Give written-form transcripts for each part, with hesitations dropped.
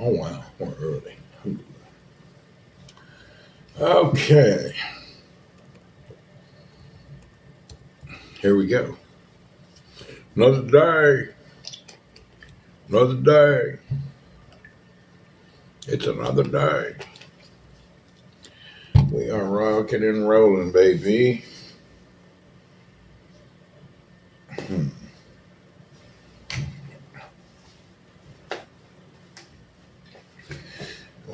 Oh, wow. We're early. Okay. Here we go. Another day. Another day. It's another day. We are rocking and rolling, baby.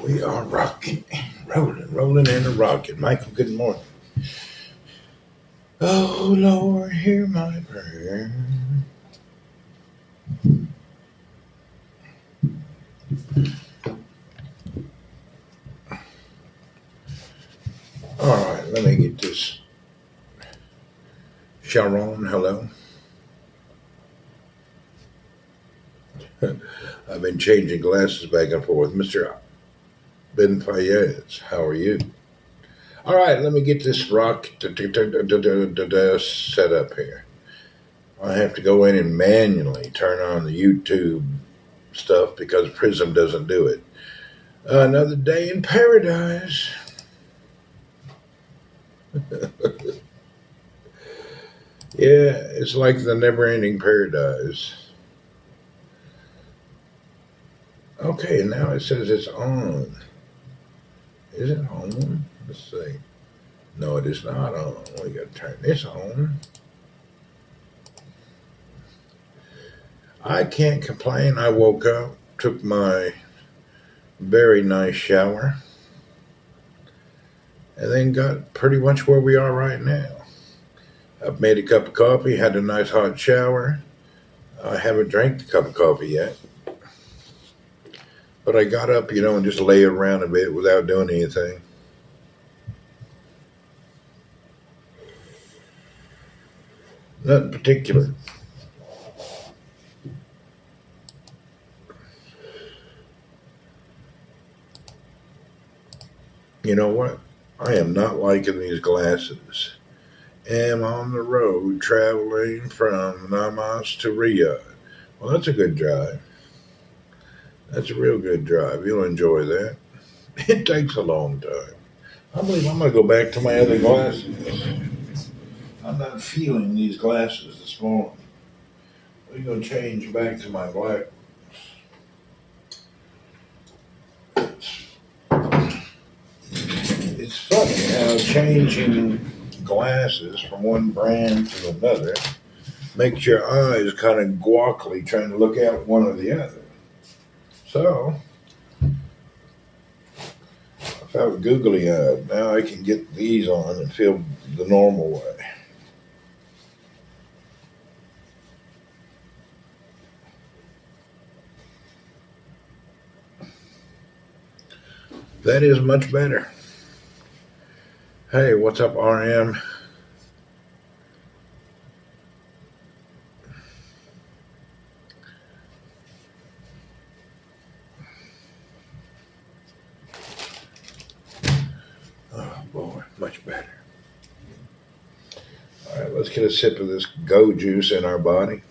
We are rocking and rolling and a rocking. Michael, good morning. Oh, Lord, hear my prayer. All right, let me get this. Sharon, hello. I've been changing glasses back and forth. Mr. Ben Fayez, how are you? All right, let me get this rock set up here. I have to go in and manually turn on the YouTube stuff because Prism doesn't do it. Another day in paradise. Yeah, it's like the never ending paradise. Okay, now it says it's on. Is it on? Let's see. No, it is not on. We got to turn this on. I can't complain. I woke up, took my very nice shower, and then got pretty much where we are right now. I've made a cup of coffee, had a nice hot shower. I haven't drank the cup of coffee yet. But I got up, and just lay around a bit without doing anything. Nothing particular. You know what? I am not liking these glasses. Am on the road traveling from Namas to Riyadh. Well, that's a good drive. That's a real good drive. You'll enjoy that. It takes a long time. I believe I'm going to go back to my other glasses. I'm not feeling these glasses this morning. We're going to change back to my black. It's funny how changing glasses from one brand to another makes your eyes kind of guackly trying to look at one or the other. So, I felt googly eyed. Now I can get these on and feel the normal way. That is much better. Hey, what's up, RM? Oh, boy, much better. All right, let's get a sip of this go juice in our body.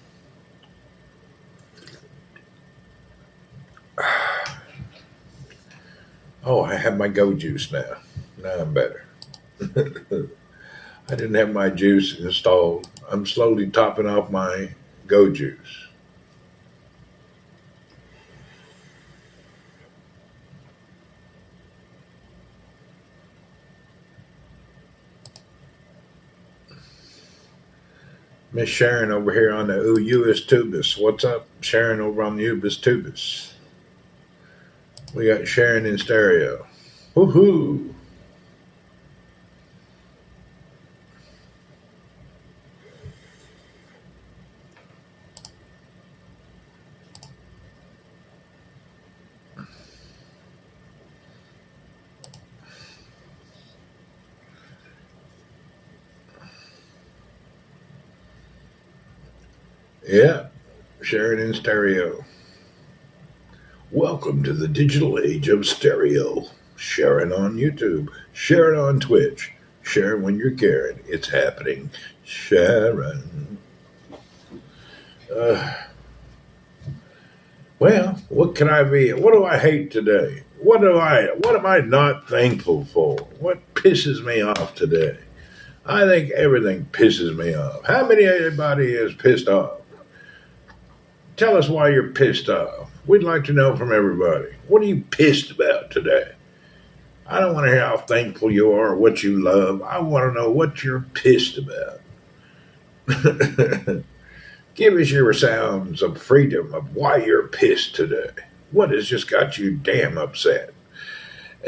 Oh, I have my go juice now. Now I'm better. I didn't have my juice installed. I'm slowly topping off my go juice. Miss Sharon over here on the US Tubus. What's up, Sharon over on the US Tubus? We got Sharon in stereo. Woohoo! Yeah, Sharon in stereo. Welcome to the digital age of stereo. Sharon on YouTube. Sharon on Twitch. Sharon when you're caring. It's happening. Sharon. Uh, Well, what can I be? What do I hate today? What am I not thankful for? What pisses me off today? I think everything pisses me off. How many anybody is pissed off? Tell us why you're pissed off. We'd like to know from everybody. What are you pissed about today? I don't want to hear how thankful you are or what you love. I want to know what you're pissed about. Give us your sounds of freedom of why you're pissed today. What has just got you damn upset?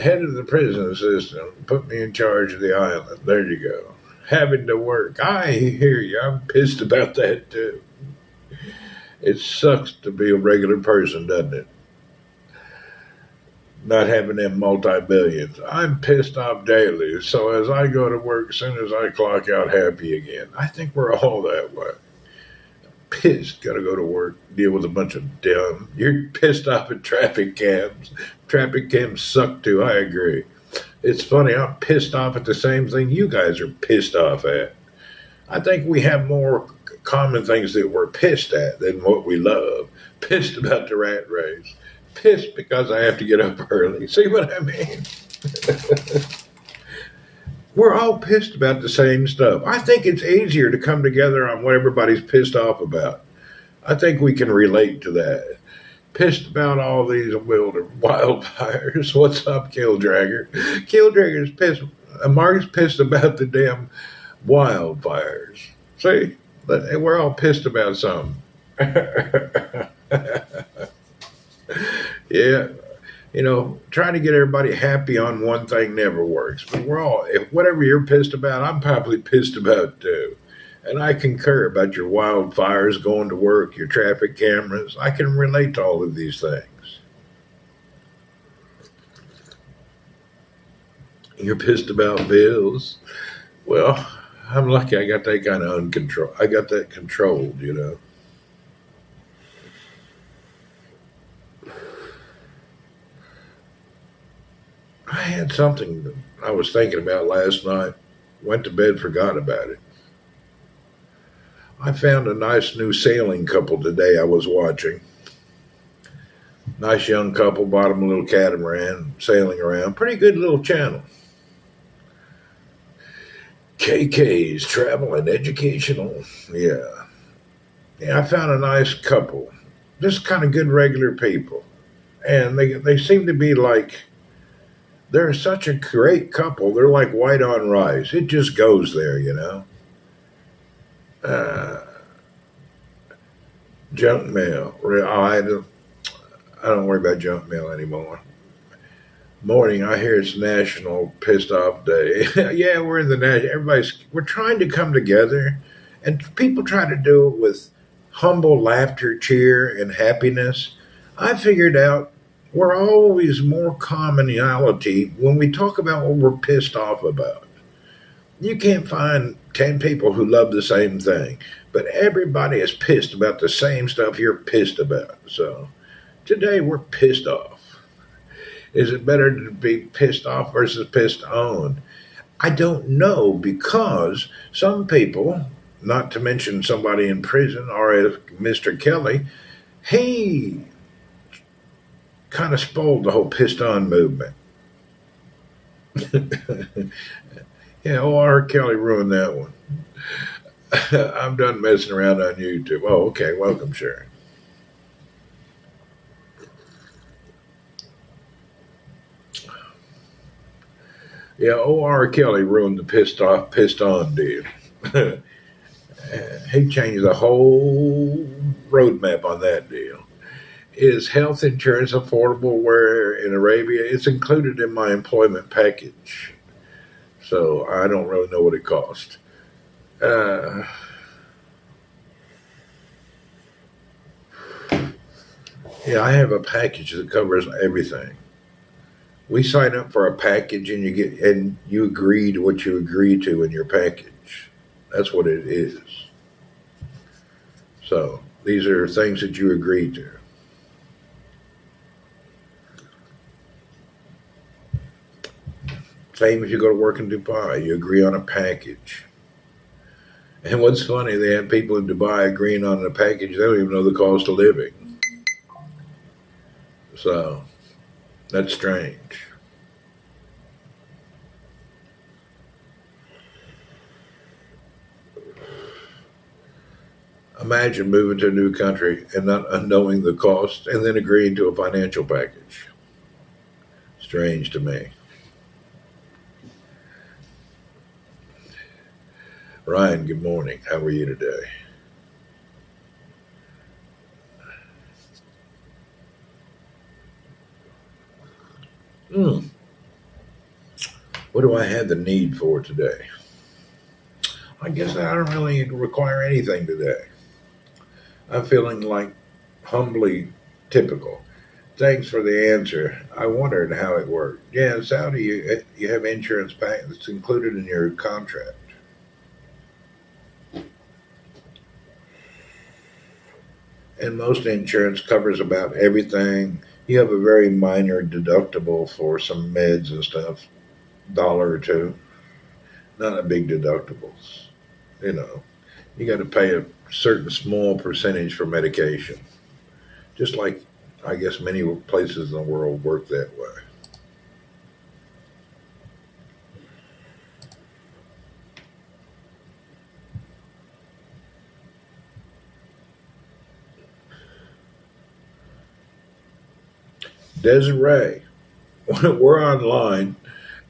Head of the prison system put me in charge of the island. There you go. Having to work. I hear you. I'm pissed about that too. It sucks to be a regular person, doesn't it? Not having them multi-billions. I'm pissed off daily. So as I go to work, as soon as I clock out, happy again. I think we're all that way. Pissed, gotta go to work, deal with a bunch of dumb. You're pissed off at traffic cams. Traffic cams suck too. I agree. It's funny. I'm pissed off at the same thing you guys are pissed off at. I think we have more common things that we're pissed at than what we love. Pissed about the rat race. Pissed because I have to get up early. See what I mean? We're all pissed about the same stuff. I think it's easier to come together on what everybody's pissed off about. I think we can relate to that. Pissed about all these wildfires. What's up, Killdragger? Killdragger's pissed. Mark's pissed about the damn wildfires. See? We're all pissed about something. Yeah, trying to get everybody happy on one thing never works. But if whatever you're pissed about, I'm probably pissed about too. And I concur about your wildfires, going to work, your traffic cameras. I can relate to all of these things. You're pissed about bills. Well, I'm lucky I got that kind of uncontrol. I got that controlled. I had something that I was thinking about last night. Went to bed, forgot about it. I found a nice new sailing couple today I was watching. Nice young couple, bought them a little catamaran, sailing around. Pretty good little channel. KK's Travel and Educational. Yeah. Yeah, I found a nice couple. Just kind of good regular people. And they seem to be like, they're such a great couple. They're like white on rice. It just goes there. Uh, Junk mail. I don't worry about junk mail anymore. Morning, I hear it's National Pissed Off Day. Yeah, we're in the national. We're trying to come together, and people try to do it with humble laughter, cheer, and happiness. I figured out we're always more commonality when we talk about what we're pissed off about. You can't find 10 people who love the same thing, but everybody is pissed about the same stuff you're pissed about. So today we're pissed off. Is it better to be pissed off versus pissed on? I don't know, because some people, not to mention somebody in prison or Mr. Kelly, he kind of spoiled the whole pissed on movement. Yeah, R. Kelly ruined that one. I'm done messing around on YouTube. Oh, okay. Welcome, Sharon. Yeah, R. Kelly ruined the pissed off, pissed on deal. He changed the whole roadmap on that deal. Is health insurance affordable where in Arabia? It's included in my employment package. So I don't really know what it costs. Uh, yeah, I have a package that covers everything. We sign up for a package, and you agree to what you agree to in your package. That's what it is. So these are things that you agree to. Same if you go to work in Dubai, you agree on a package. And what's funny, they have people in Dubai agreeing on a package, they don't even know the cost of living. So that's strange. Imagine moving to a new country and not knowing the cost and then agreeing to a financial package. Strange to me. Ryan, good morning. How are you today? Hmm. What do I have the need for today? I guess I don't really require anything today. I'm feeling like humbly typical. Thanks for the answer. I wondered how it worked. Yeah, Saudi, you have insurance pack that's included in your contract. And most insurance covers about everything. You have a very minor deductible for some meds and stuff, dollar or two. Not a big deductibles. You know, you got to pay a certain small percentage for medication. Just like I guess many places in the world work that way. Desiree, we're online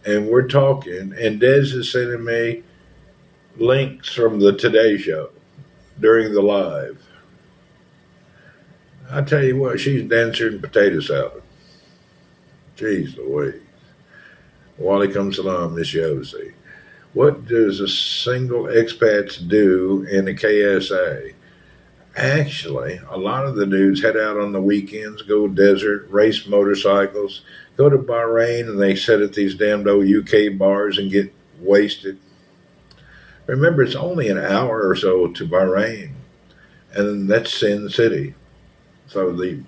and we're talking, and Des is sending me links from the Today Show during the live. I tell you what, she's dancing in potato salad. Jeez Louise. Wally comes along, Miss Yossi. What does a single expats do in the KSA? Actually, a lot of the dudes head out on the weekends, go desert, race motorcycles, go to Bahrain, and they sit at these damned old UK bars and get wasted. Remember, it's only an hour or so to Bahrain, and that's Sin City. So you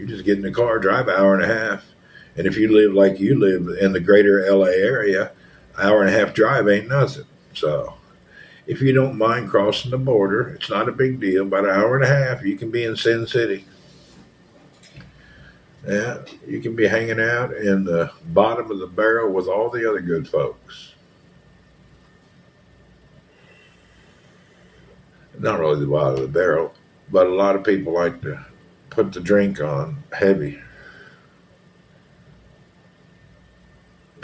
just get in the car, drive an hour and a half, and if you live like you live in the greater LA area, hour and a half drive ain't nothing. So if you don't mind crossing the border, it's not a big deal. About an hour and a half, you can be in Sin City. Yeah, you can be hanging out in the bottom of the barrel with all the other good folks. Not really the bottom of the barrel, but a lot of people like to put the drink on heavy.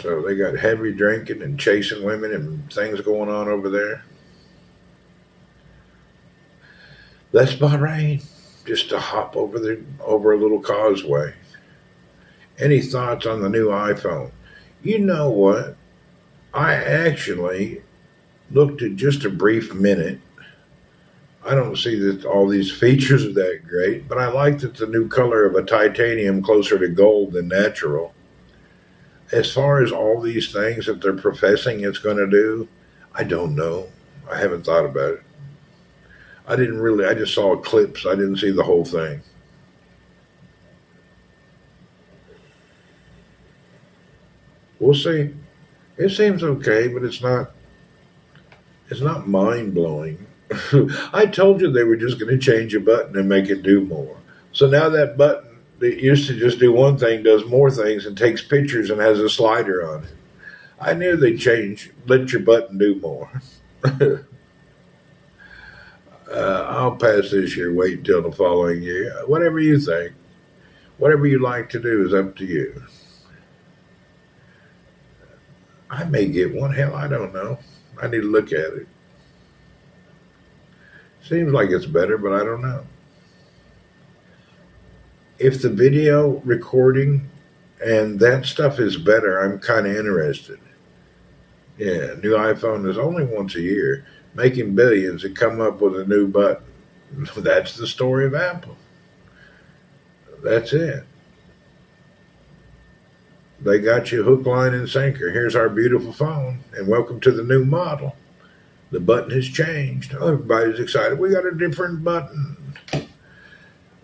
So they got heavy drinking and chasing women and things going on over there. That's Bahrain. Just to hop over a little causeway. Any thoughts on the new iPhone? You know what? I actually looked at just a brief minute. I don't see that all these features are that great, but I like that the new color of a titanium closer to gold than natural. As far as all these things that they're professing it's going to do, I don't know. I haven't thought about it. I didn't really, I just saw clips. I didn't see the whole thing. We'll see. It seems okay, but it's not mind blowing. I told you they were just going to change a button and make it do more. So now that button that used to just do one thing does more things and takes pictures and has a slider on it. I knew they'd change, let your button do more. I'll pass this year, wait until the following year. Whatever you think, whatever you like to do is up to you. I may get one. Hell, I don't know. I need to look at it. Seems like it's better, but I don't know. If the video recording and that stuff is better, I'm kind of interested. Yeah, new iPhone is only once a year, making billions and come up with a new button. That's the story of Apple. That's it. They got you hook, line, and sinker. Here's our beautiful phone, and welcome to the new model. The button has changed. Oh, everybody's excited. We got a different button.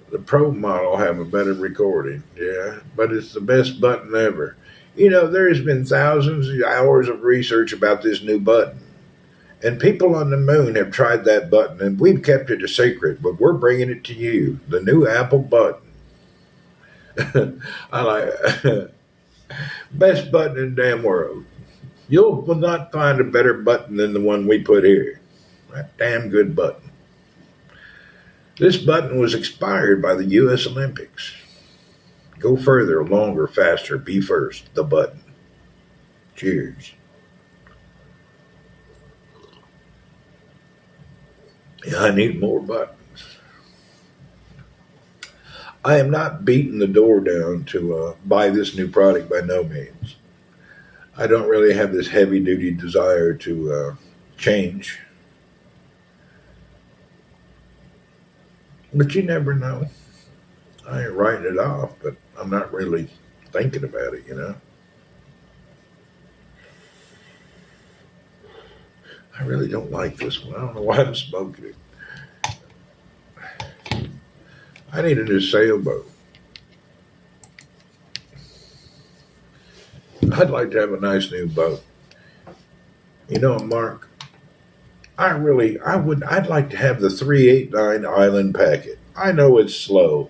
The Pro model will have a better recording, yeah, but it's the best button ever. You know, there has been thousands of hours of research about this new button. And people on the moon have tried that button, and we've kept it a secret, but we're bringing it to you. The new Apple button. I like best button in the damn world. You'll not find a better button than the one we put here. That damn good button. This button was expired by the U.S. Olympics. Go further, longer, faster, be first. The button. Cheers. Yeah, I need more buttons. I am not beating the door down to buy this new product by no means. I don't really have this heavy duty desire to change. But you never know. I ain't writing it off, but I'm not really thinking about it, you know. I really don't like this one. I don't know why I'm smoking it. I need a new sailboat. I'd like to have a nice new boat. You know, Mark, I'd like to have the 389 Island Packet. I know it's slow,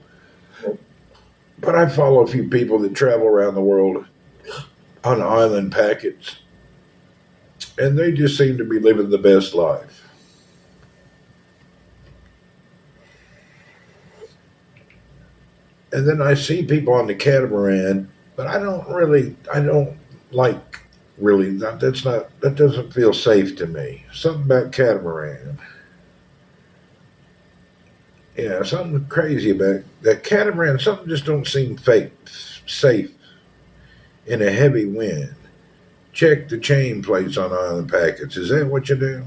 but I follow a few people that travel around the world on island packets, and they just seem to be living the best life. And then I see people on the catamaran, but I don't like really, that doesn't feel safe to me. Something about catamaran. Yeah, something crazy about that catamaran. Something just don't seem safe in a heavy wind. Check the chain plates on island packets. Is that what you do?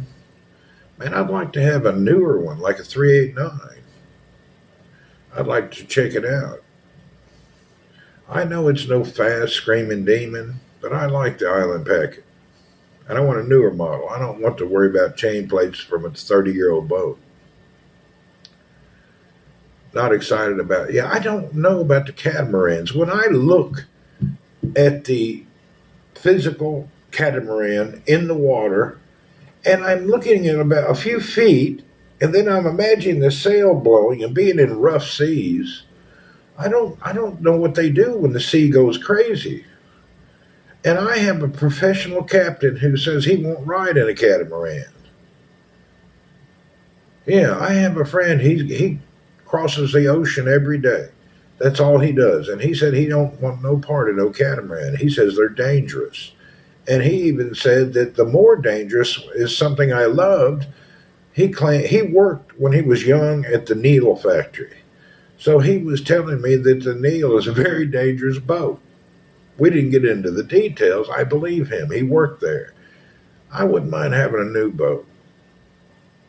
Man, I'd like to have a newer one, like a 389. I'd like to check it out. I know it's no fast screaming demon, but I like the island packet. And I want a newer model. I don't want to worry about chain plates from a 30-year-old boat. Not excited about it. Yeah, I don't know about the catamarans. When I look at the physical catamaran in the water, and I'm looking at about a few feet, and then I'm imagining the sail blowing and being in rough seas. I don't know what they do when the sea goes crazy. And I have a professional captain who says he won't ride in a catamaran. Yeah, I have a friend. He crosses the ocean every day. That's all he does. And he said he don't want no part of no catamaran. He says they're dangerous. And he even said that the more dangerous is something I loved. He worked when he was young at the Needle factory. So he was telling me that the Needle is a very dangerous boat. We didn't get into the details. I believe him. He worked there. I wouldn't mind having a new boat.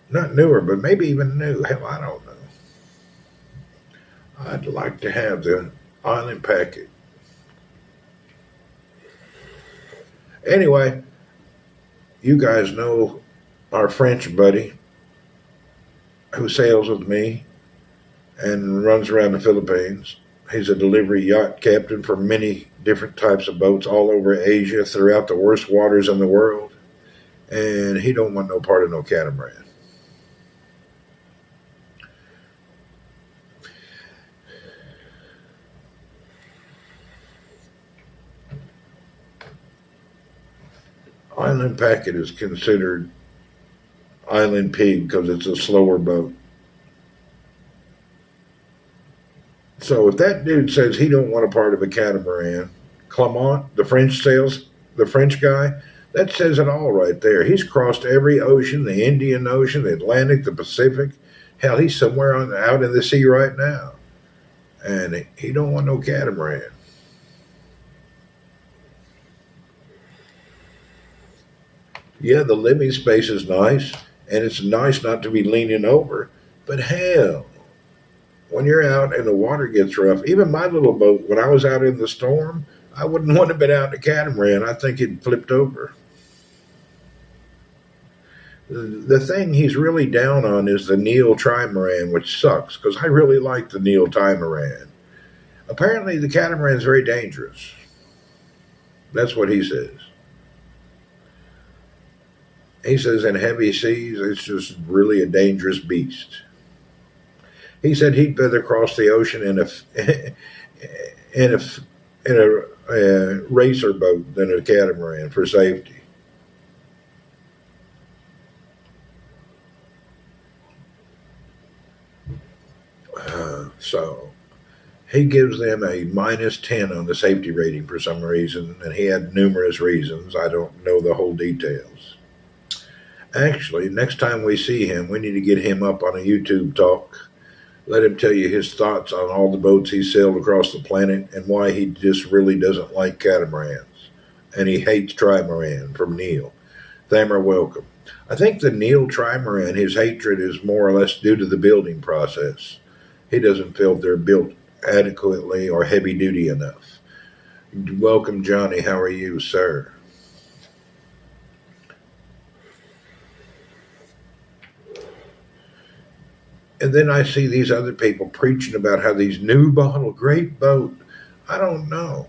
Not newer, but maybe even new. Hell, I don't know. I'd like to have the island packet. Anyway, you guys know our French buddy who sails with me and runs around the Philippines. He's a delivery yacht captain for many different types of boats all over Asia, throughout the worst waters in the world. And he don't want no part of no catamaran. Island Packet is considered Island Pig because it's a slower boat. So if that dude says he don't want a part of a catamaran, Clement, the French guy, that says it all right there. He's crossed every ocean, the Indian Ocean, the Atlantic, the Pacific. Hell, he's somewhere out in the sea right now. And he don't want no catamaran. Yeah, the living space is nice, and it's nice not to be leaning over. But hell, when you're out and the water gets rough, even my little boat, when I was out in the storm, I wouldn't want to be out in a catamaran. I think it flipped over. The thing he's really down on is the Neil trimaran, which sucks because I really like the Neil trimaran. Apparently, the catamaran is very dangerous. That's what he says. He says in heavy seas, it's just really a dangerous beast. He said he'd rather cross the ocean in a racer boat than a catamaran for safety. So he gives them a -10 on the safety rating for some reason, and he had numerous reasons. I don't know the whole details. Actually, next time we see him, we need to get him up on a YouTube talk. Let him tell you his thoughts on all the boats he's sailed across the planet and why he just really doesn't like catamarans. And he hates trimaran from Neil. Thamer, welcome. I think the Neil trimaran, his hatred is more or less due to the building process. He doesn't feel they're built adequately or heavy duty enough. Welcome, Johnny. How are you, sir? And then I see these other people preaching about how these new model great boat. I don't know.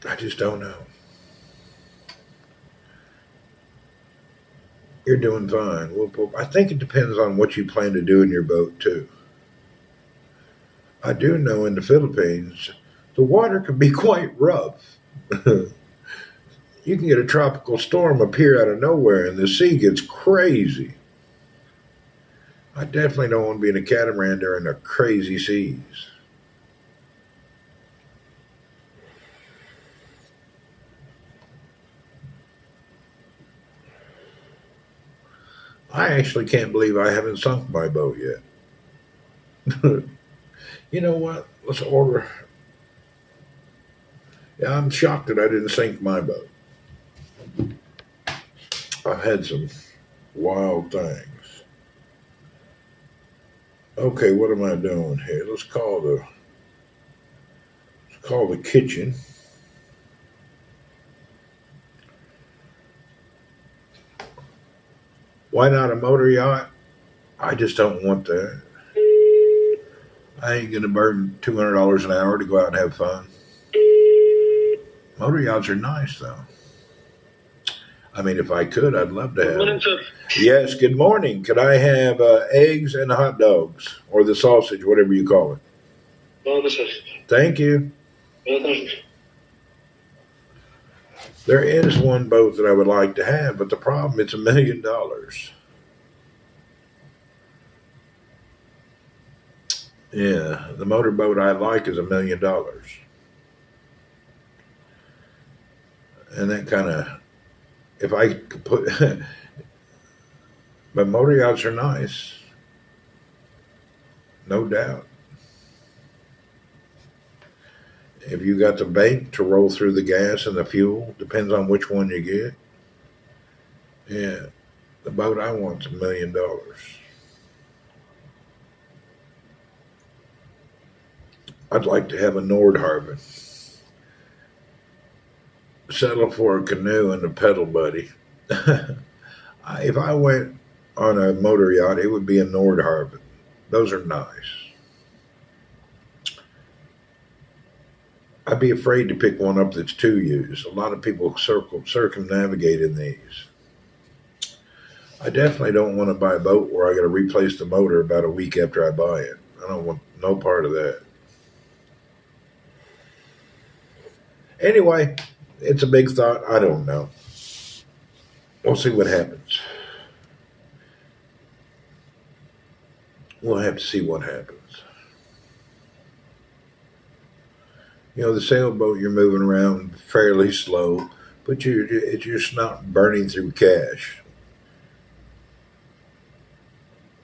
I just don't know. You're doing fine. Well, I think it depends on what you plan to do in your boat, too. I do know in the Philippines, the water can be quite rough. You can get a tropical storm appear out of nowhere and the sea gets crazy. I definitely don't want to be in a catamaran during the crazy seas. I actually can't believe I haven't sunk my boat yet. You know what? Let's order. Yeah, I'm shocked that I didn't sink my boat. I've had some wild things. Okay, what am I doing here? Let's call the kitchen. Why not a motor yacht? I just don't want that. I ain't gonna burn $200 an hour to go out and have fun. Motor yachts are nice though. I mean, if I could, I'd love to have. Morning, sir. Yes, good morning. Could I have eggs and hot dogs or the sausage, whatever you call it? No, sir. Thank you. There is one boat that I would like to have, but the problem it's $1 million. Yeah, the motorboat I like is $1 million, and that kind of if I could put, but motor yachts are nice, no doubt. If you got the bank to roll through the gas and the fuel, depends on which one you get. Yeah, the boat I want's $1 million. I'd like to have a Nordhaven. Settle for a canoe and a pedal buddy. If I went on a motor yacht, it would be a Nordhaven. Those are nice. I'd be afraid to pick one up that's too used. A lot of people circumnavigate in these. I definitely don't want to buy a boat where I got to replace the motor about a week after I buy it. I don't want no part of that. Anyway, it's a big thought. I don't know. We'll see what happens. We'll have to see what happens. You know, the sailboat, you're moving around fairly slow, but it's just not burning through cash.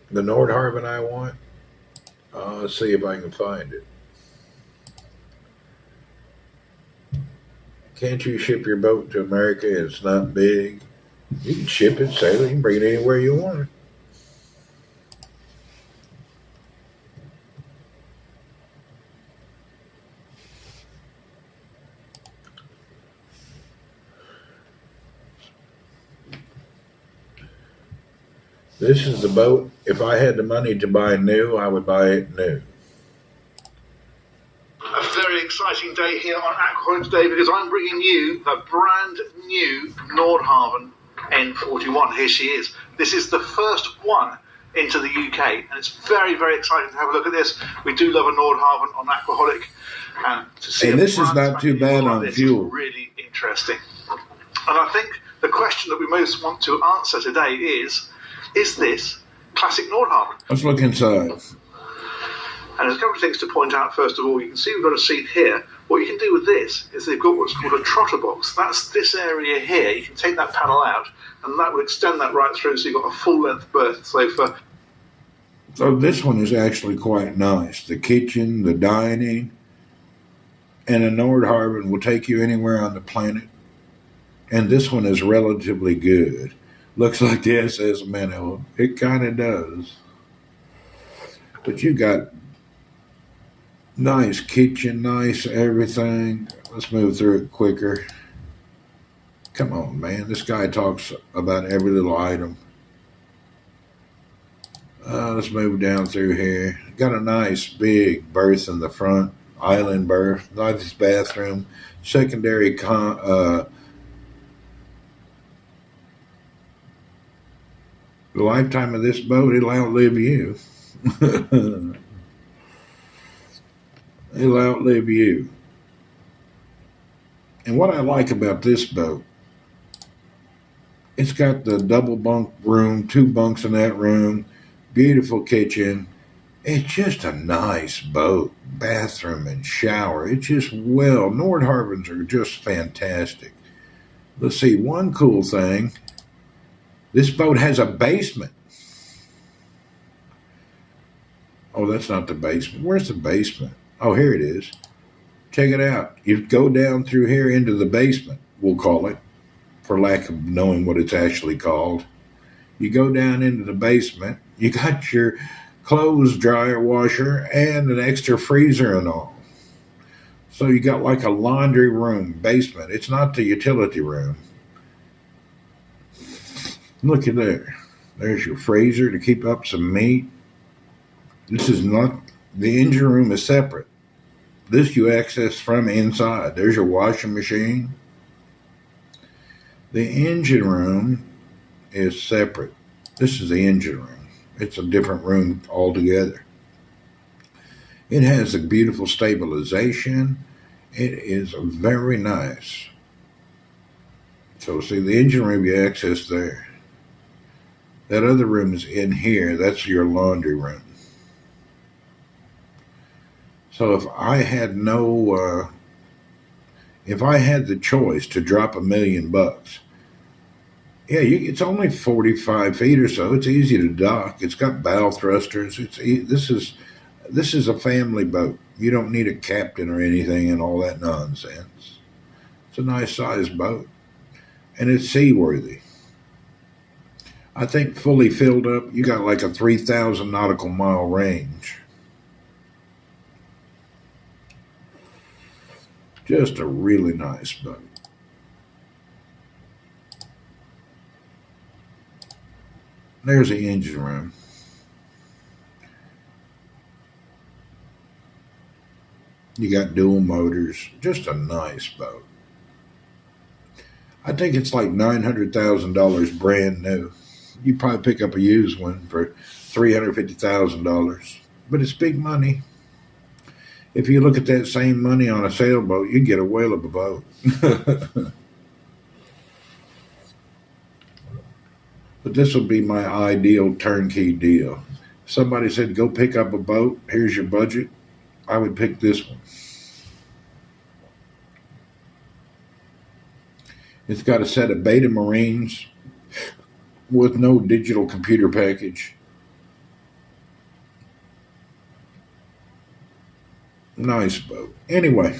The Nordhaven I want, let's see if I can find it. Can't you ship your boat to America? It's not big. You can ship it, sail it, you can bring it anywhere you want it. This is the boat. If I had the money to buy new, I would buy it new. A very exciting day here on Aqua today because I'm bringing you a brand new Nordhaven N41. Here she is. This is the first one into the UK, and it's very, very exciting to have a look at this. We do love a Nordhaven on Aquaholic, and to see this is not too bad on fuel. Is really interesting. And I think the question that we most want to answer today is this classic Nordhaven? Let's look inside. And there's a couple of things to point out. First of all, you can see we've got a seat here. What you can do with this is they've got what's called a trotter box. That's this area here. You can take that panel out, and that will extend that right through, so you've got a full-length berth sofa. So this one is actually quite nice. The kitchen, the dining, and a Nordhaven will take you anywhere on the planet. And this one is relatively good. Looks like the SS Minnow. It kind of does. But you got nice kitchen, nice everything. Let's move through it quicker. Come on, man. This guy talks about every little item. Let's move down through here. Got a nice big berth in the front. Island berth. Nice bathroom. Secondary the lifetime of this boat, it'll outlive you. It'll outlive you. And what I like about this boat, it's got the double bunk room, 2 bunks in that room, beautiful kitchen. It's just a nice boat, bathroom and shower. It's just Nordhavens are just fantastic. Let's see, one cool thing, this boat has a basement. Oh, that's not the basement. Where's the basement? Oh, here it is. Check it out. You go down through here into the basement, we'll call it, for lack of knowing what it's actually called. You go down into the basement. You got your clothes dryer, washer, and an extra freezer and all. So you got like a laundry room basement. It's not the utility room. Look at there. There's your freezer to keep up some meat. This is not, the engine room is separate. This you access from inside. There's your washing machine. The engine room is separate. This is the engine room. It's a different room altogether. It has a beautiful stabilization. It is very nice. So see, the engine room you access there. That other room is in here. That's your laundry room. So if I had the choice to drop $1 million, yeah, it's only 45 feet or so. It's easy to dock. It's got bow thrusters. This is a family boat. You don't need a captain or anything and all that nonsense. It's a nice sized boat, and it's seaworthy. I think fully filled up, you got like a 3,000 nautical mile range. Just a really nice boat. There's the engine room. You got dual motors. Just a nice boat. I think it's like $900,000 brand new. You probably pick up a used one for $350,000. But it's big money. If you look at that same money on a sailboat, you get a whale of a boat. But this would be my ideal turnkey deal. If somebody said, go pick up a boat, here's your budget, I would pick this one. It's got a set of Beta Marines with no digital computer package. Nice boat. Anyway,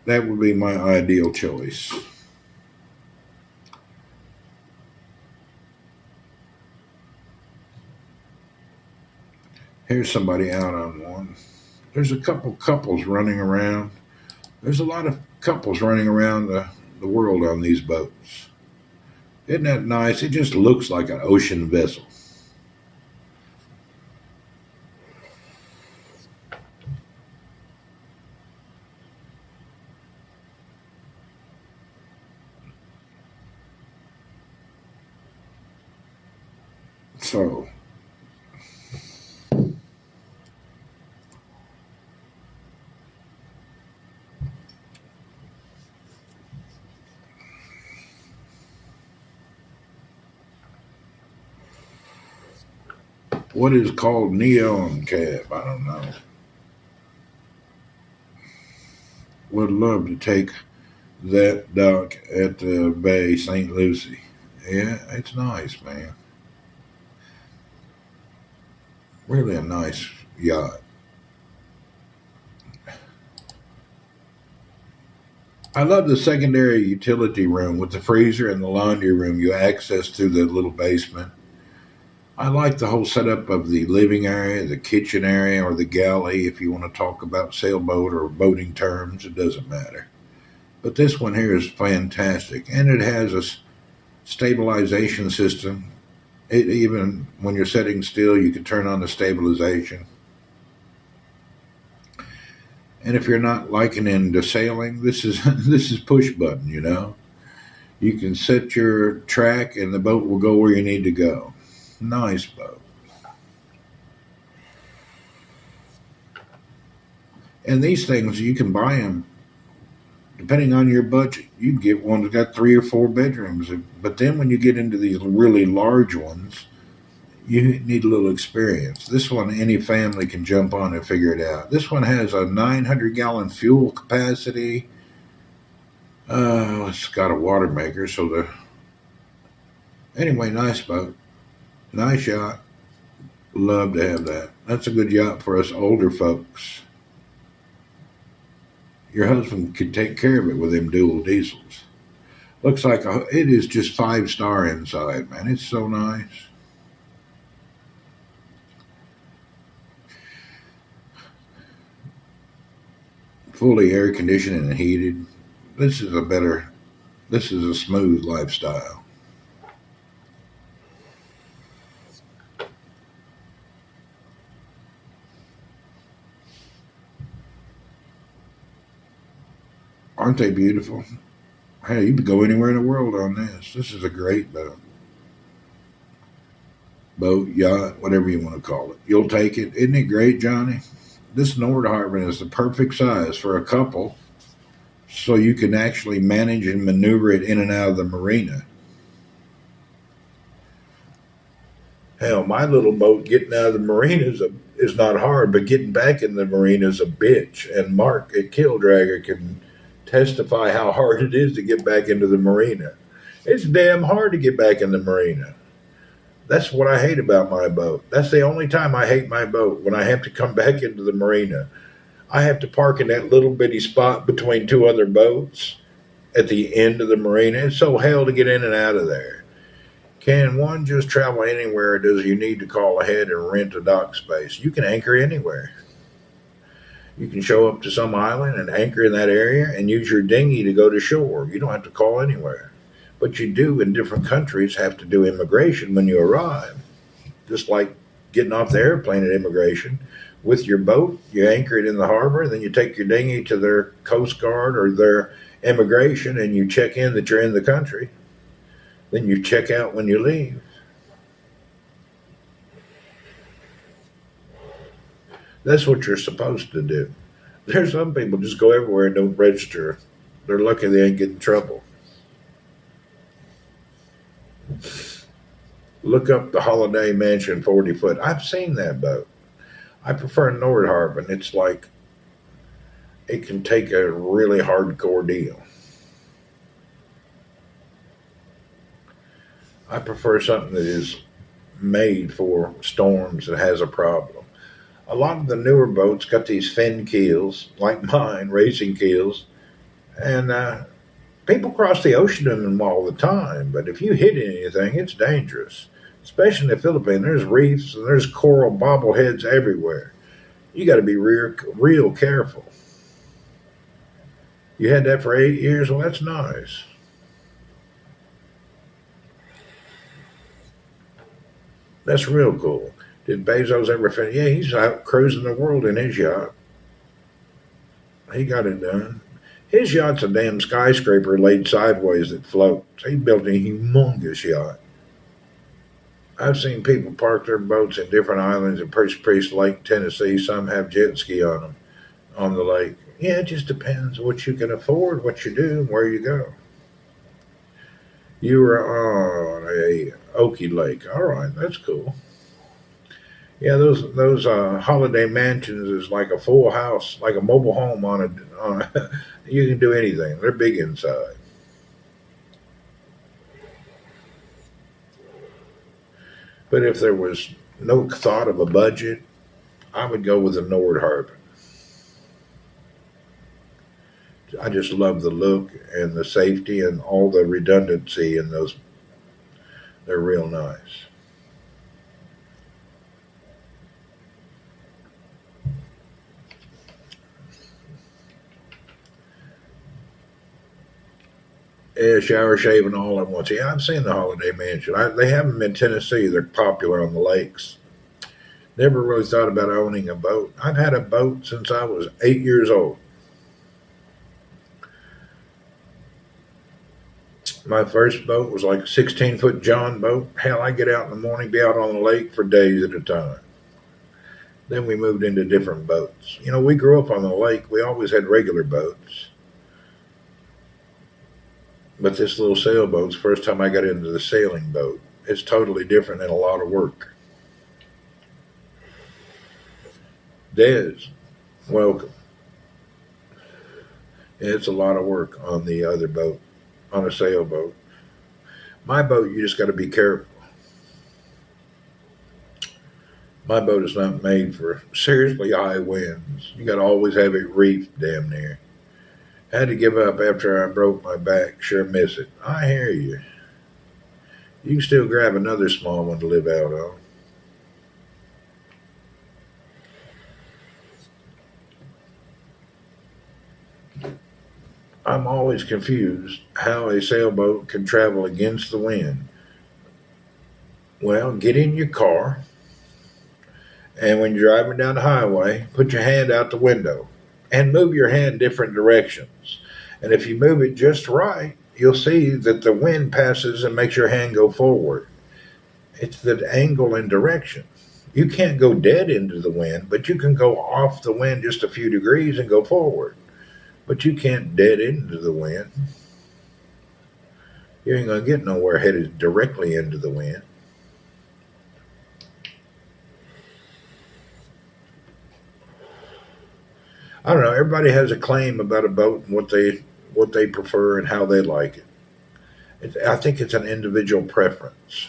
that would be my ideal choice. Here's somebody out on one. There's a couple couples running around. There's a lot of couples running around the world on these boats. Isn't that nice? It just looks like an ocean vessel. what is called neon cab. I don't know. Would love to take that dock at the Bay St. Lucie. Yeah, it's nice, man. Really a nice yacht. I love the secondary utility room with the freezer and the laundry room you access through the little basement. I like the whole setup of the living area, the kitchen area, or the galley if you want to talk about sailboat or boating terms. It doesn't matter. But this one here is fantastic, and it has a stabilization system. It even when you're sitting still, you can turn on the stabilization. And if you're not liking into sailing, this is this is push button. You can set your track, and the boat will go where you need to go. Nice boat. And these things you can buy them depending on your budget. You can get one that's got 3 or 4 bedrooms, but then when you get into these really large ones, you need a little experience. This one, any family can jump on and figure it out. This one has a 900-gallon fuel capacity. It's got a water maker, so the anyway, nice boat, nice yacht. Love to have that. That's a good yacht for us older folks. Your husband could take care of it with them dual diesels. Looks like it is just 5-star inside, man. It's so nice. Fully air conditioned and heated. This is a better. This is a smooth lifestyle. Aren't they beautiful? Hey, you could go anywhere in the world on this. This is a great boat. Boat, yacht, whatever you want to call it. You'll take it. Isn't it great, Johnny? This Nordharpen is the perfect size for a couple, so you can actually manage and maneuver it in and out of the marina. Hell, my little boat getting out of the marina is not hard, but getting back in the marina is a bitch. And Mark at Killdragger can testify how hard it is to get back into the marina. It's damn hard to get back in the marina. That's what I hate about my boat. That's the only time I hate my boat, when I have to come back into the marina. I have to park in that little bitty spot between two other boats at the end of the marina. It's so hell to get in and out of there. Can one just travel anywhere, or does you need to call ahead and rent a dock space? You can anchor anywhere. You can show up to some island and anchor in that area and use your dinghy to go to shore. You don't have to call anywhere. But you do in different countries have to do immigration when you arrive. Just like getting off the airplane at immigration. With your boat, you anchor it in the harbor, then you take your dinghy to their Coast Guard or their immigration and you check in that you're in the country. Then you check out when you leave. That's what you're supposed to do. There's some people just go everywhere and don't register. They're lucky they ain't getting in trouble. Look up the Holiday Mansion 40 foot. I've seen that boat. I prefer Nordharpen. It's like it can take a really hardcore deal. I prefer something that is made for storms that has a problem. A lot of the newer boats got these fin keels, like mine, racing keels, and people cross the ocean in them all the time. But if you hit anything, it's dangerous. Especially in the Philippines, there's reefs and there's coral bobbleheads everywhere. You got to be real careful. You had that for 8 years. Well, that's nice. That's real cool. Did Bezos ever finish? Yeah, he's out cruising the world in his yacht. He got it done. His yacht's a damn skyscraper laid sideways that floats. He built a humongous yacht. I've seen people park their boats in different islands in Priest Lake, Tennessee. Some have jet ski on them on the lake. Yeah, it just depends what you can afford, what you do, and where you go. You were on a Okie Lake. All right, that's cool. Yeah, those holiday mansions is like a full house, like a mobile home on a. You can do anything. They're big inside. But if there was no thought of a budget, I would go with a Nord Harbor. I just love the look and the safety and all the redundancy in those. They're real nice. Yeah, shower, shaving all at once. Yeah, I've seen the Holiday Mansion. They have them in Tennessee. They're popular on the lakes. Never really thought about owning a boat. I've had a boat since I was 8 years old. My first boat was like a 16-foot John boat. Hell, I get out in the morning, be out on the lake for days at a time. Then we moved into different boats. You know, we grew up on the lake. We always had regular boats. But this little sailboat's the first time I got into the sailing boat. It's totally different and a lot of work. Des, welcome. It's a lot of work on the other boat, on a sailboat. My boat, you just got to be careful. My boat is not made for seriously high winds. You got to always have it reefed damn near. Had to give up after I broke my back. Sure miss it. I hear you. You can still grab another small one to live out on. I'm always confused how a sailboat can travel against the wind. Well, get in your car, and when you're driving down the highway, put your hand out the window and move your hand different directions. And if you move it just right, you'll see that the wind passes and makes your hand go forward. It's the angle and direction. You can't go dead into the wind, but you can go off the wind just a few degrees and go forward. But you can't dead into the wind. You ain't gonna get nowhere headed directly into the wind. I don't know. Everybody has a claim about a boat and what they prefer and how they like it. I think it's an individual preference.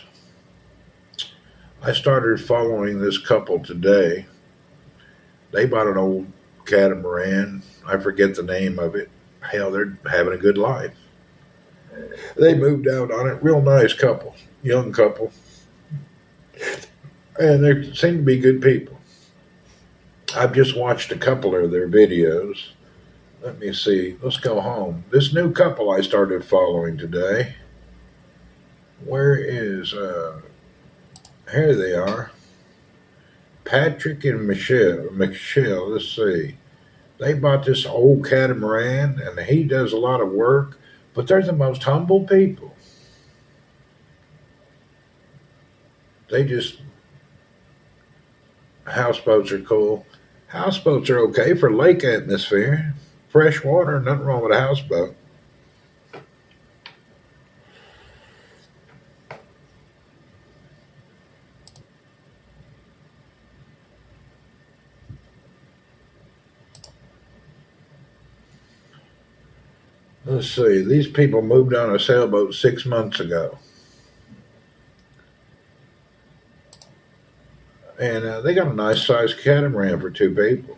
I started following this couple today. They bought an old catamaran. I forget the name of it. Hell, they're having a good life. They moved out on it. Real nice couple, young couple, and they seem to be good people. I've just watched a couple of their videos. Let me see. Let's go home. This new couple I started following today. Where is here they are. Patrick and Michelle, let's see. They bought this old catamaran and he does a lot of work, but they're the most humble people. They just houseboats are cool. Houseboats are okay for lake atmosphere. Fresh water, nothing wrong with a houseboat. Let's see. These people moved on a sailboat 6 months ago. And they got a nice sized catamaran for two people.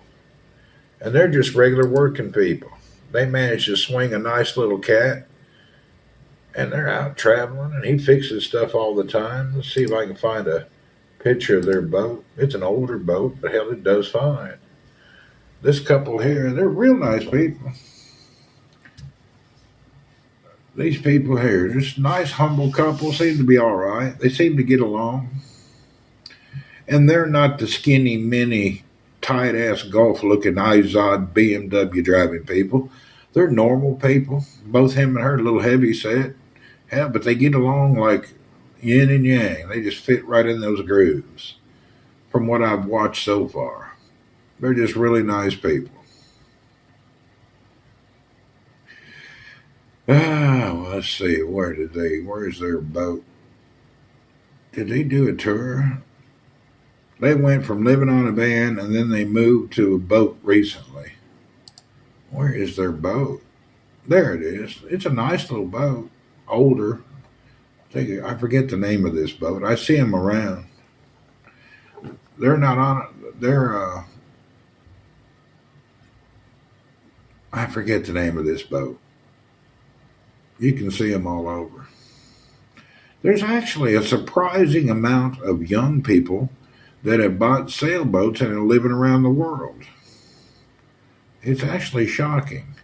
And they're just regular working people. They managed to swing a nice little cat. And they're out traveling. And he fixes stuff all the time. Let's see if I can find a picture of their boat. It's an older boat, but hell, it does fine. This couple here, they're real nice people. These people here, just nice, humble couple, seem to be all right. They seem to get along. And they're not the skinny, mini, tight ass golf looking Izod BMW driving people. They're normal people. Both him and her a little heavy set. Yeah, but they get along like yin and yang. They just fit right in those grooves. From what I've watched so far, they're just really nice people. Well, let's see. Where's their boat? Did they do a tour? They went from living on a van and then they moved to a boat recently. Where is their boat? There it is. It's a nice little boat. Older. I forget the name of this boat. I see them around. They're not on it. I forget the name of this boat. You can see them all over. There's actually a surprising amount of young people that have bought sailboats and are living around the world. It's actually shocking.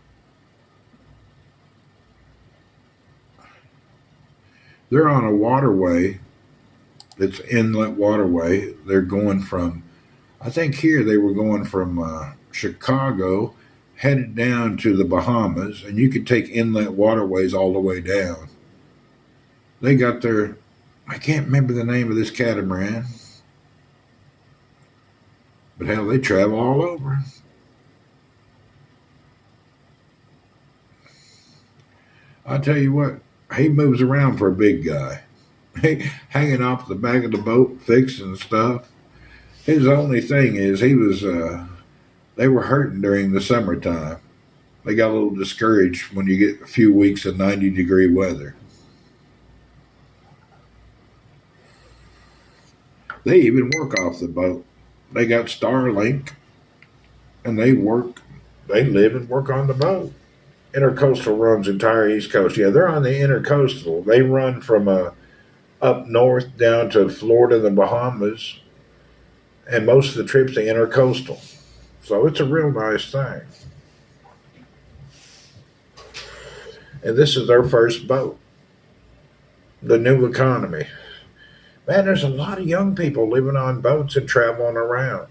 They're on a waterway. It's inlet waterway. They're going from, I think here they were going from Chicago, headed down to the Bahamas, and you could take inlet waterways all the way down. They got their, I can't remember the name of this catamaran, but hell, they travel all over. I'll tell you what, he moves around for a big guy. Hanging off the back of the boat, fixing stuff. His only thing is they were hurting during the summertime. They got a little discouraged when you get a few weeks of 90-degree weather. They even work off the boat. They got Starlink, and they live and work on the boat. Intercoastal runs entire East Coast. Yeah, they're on the Intercoastal. They run from up north down to Florida and the Bahamas, and most of the trips are Intercoastal. So it's a real nice thing. And this is their first boat, the new economy. Man, there's a lot of young people living on boats and traveling around.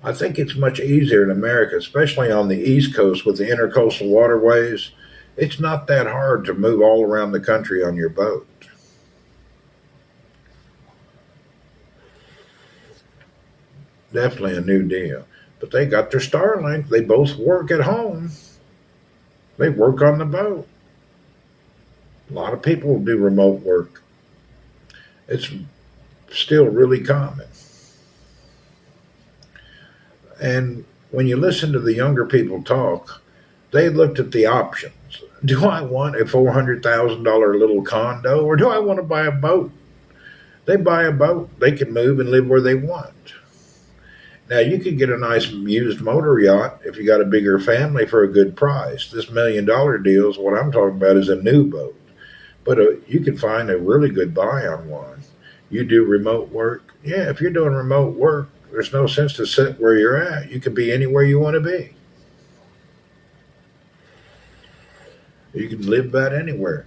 I think it's much easier in America, especially on the East Coast with the intercoastal waterways. It's not that hard to move all around the country on your boat. Definitely a new deal. But they got their Starlink. They both work at home. They work on the boat. A lot of people do remote work. It's still really common. And when you listen to the younger people talk, they looked at the options. Do I want a $400,000 little condo, or do I want to buy a boat? They buy a boat, they can move and live where they want. Now, you could get a nice used motor yacht if you got a bigger family for a good price. This $1 million deal is what I'm talking about is a new boat. But you can find a really good buy on one. You do remote work. Yeah, if you're doing remote work, there's no sense to sit where you're at. You can be anywhere you want to be. You can live about anywhere.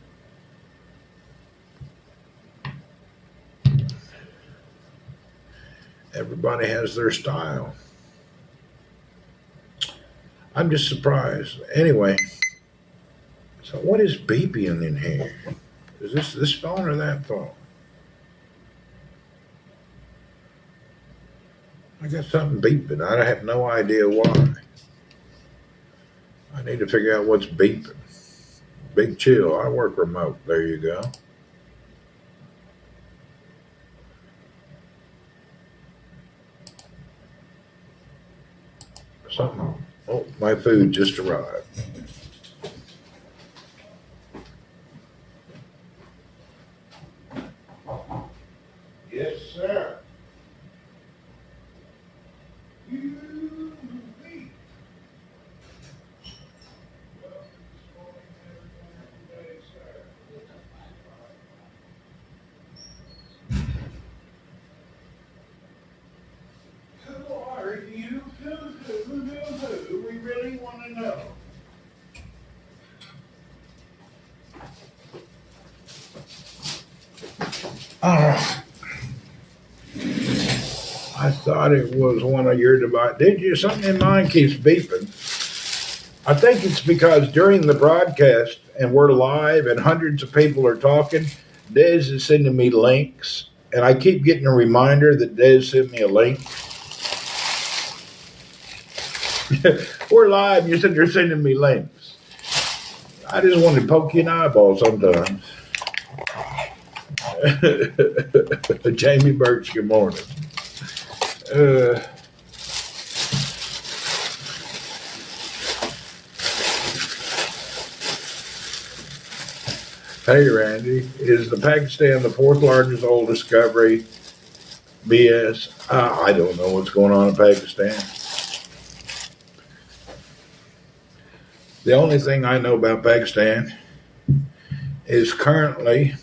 Everybody has their style. I'm just surprised. Anyway, so what is beeping in here? Is this phone or that phone? I got something beeping. I have no idea why. I need to figure out what's beeping. Big chill. I work remote. There you go. Something. Oh, my food just arrived. Yes, sir. We really want to know. I thought it was one of your devices. Did you? Something in mine keeps beeping. I think it's because during the broadcast, and we're live, and hundreds of people are talking, Des is sending me links, and I keep getting a reminder that Des sent me a link. We're live, and you said you're sending me links. I just want to poke you in the eyeball sometimes. Jamie Birch, good morning. Uh, hey, Randy, is the Pakistan the fourth largest oil discovery? BS. I don't know what's going on in Pakistan. The only thing I know about Pakistan is currently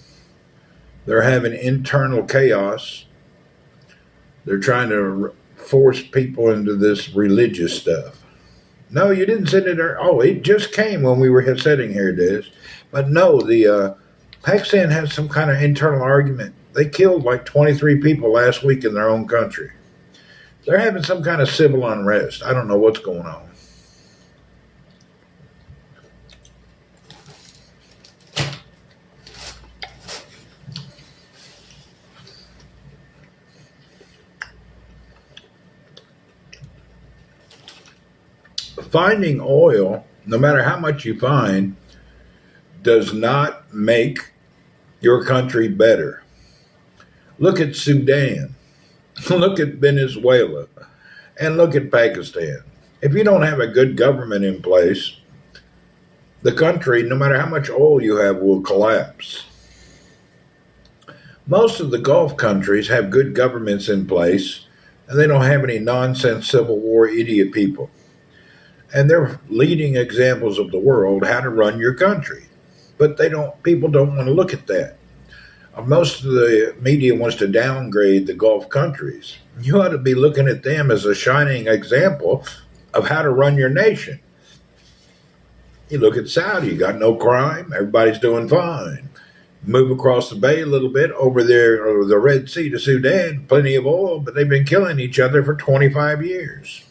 they're having internal chaos. They're trying to force people into this religious stuff. No, you didn't send it there. Oh, it just came when we were sitting here, Des. But no, the Pakistan has some kind of internal argument. They killed like 23 people last week in their own country. They're having some kind of civil unrest. I don't know what's going on. Finding oil, no matter how much you find, does not make your country better. Look at Sudan, look at Venezuela, and look at Pakistan. If you don't have a good government in place, the country, no matter how much oil you have, will collapse. Most of the Gulf countries have good governments in place, and they don't have any nonsense civil war idiot people. And they're leading examples of the world how to run your country. But they don't. People don't want to look at that. Most of the media wants to downgrade the Gulf countries. You ought to be looking at them as a shining example of how to run your nation. You look at Saudi, you got no crime, everybody's doing fine. Move across the bay a little bit over there, or the Red Sea to Sudan, plenty of oil, but they've been killing each other for 25 years.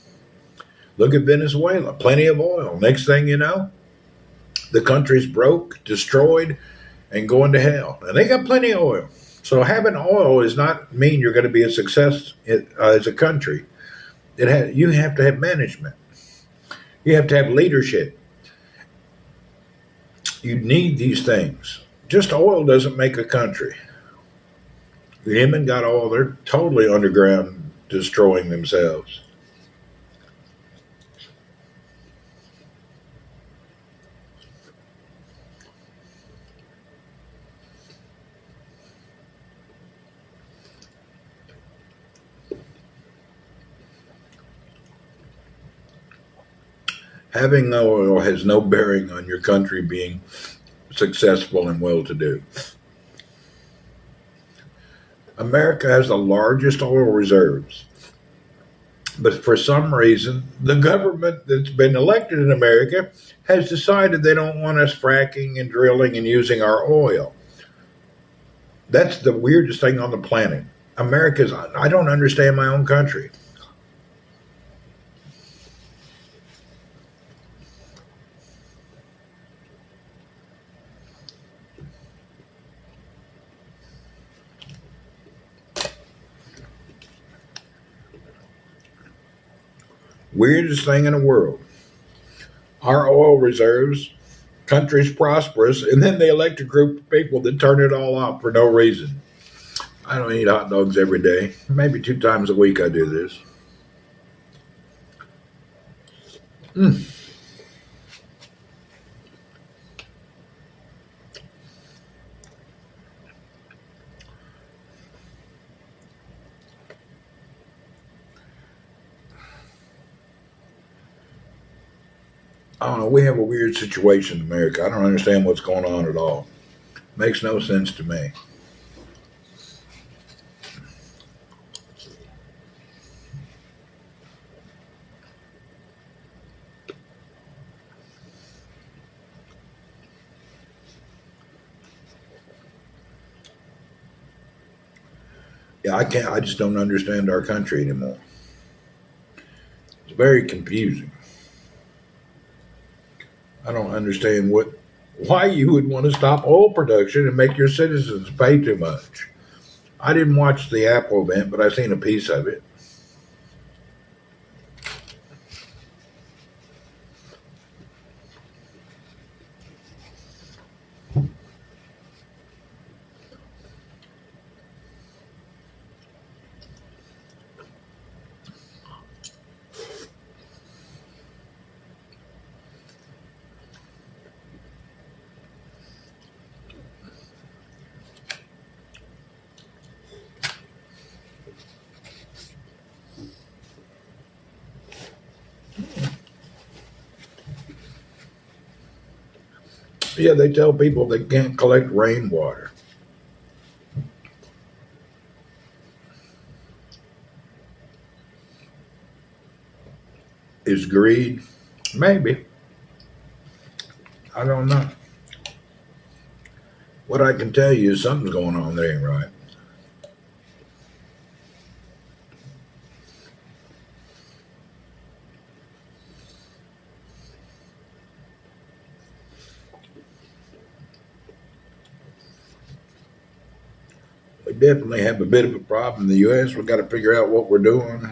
Look at Venezuela, plenty of oil. Next thing you know, the country's broke, destroyed, and going to hell. And they got plenty of oil. So having oil does not mean you're going to be a success as a country. You have to have management. You have to have leadership. You need these things. Just oil doesn't make a country. Yemen got oil. They're totally underground, destroying themselves. Having no oil has no bearing on your country being successful and well to do. America has the largest oil reserves, but for some reason, the government that's been elected in America has decided they don't want us fracking and drilling and using our oil. That's the weirdest thing on the planet. I don't understand my own country. Weirdest thing in the world. Our oil reserves, country's prosperous, and then they elect a group of people that turn it all off for no reason. I don't eat hot dogs every day. Maybe 2 times a week I do this. Mm. I don't know. We have a weird situation in America. I don't understand what's going on at all. Makes no sense to me. Yeah, I can't. I just don't understand our country anymore. It's very confusing. I don't understand why you would want to stop oil production and make your citizens pay too much. I didn't watch the Apple event, but I seen a piece of it. Yeah, they tell people they can't collect rainwater. Is greed? Maybe. I don't know. What I can tell you is something's going on that ain't right. We definitely have a bit of a problem in the U.S. We've got to figure out what we're doing.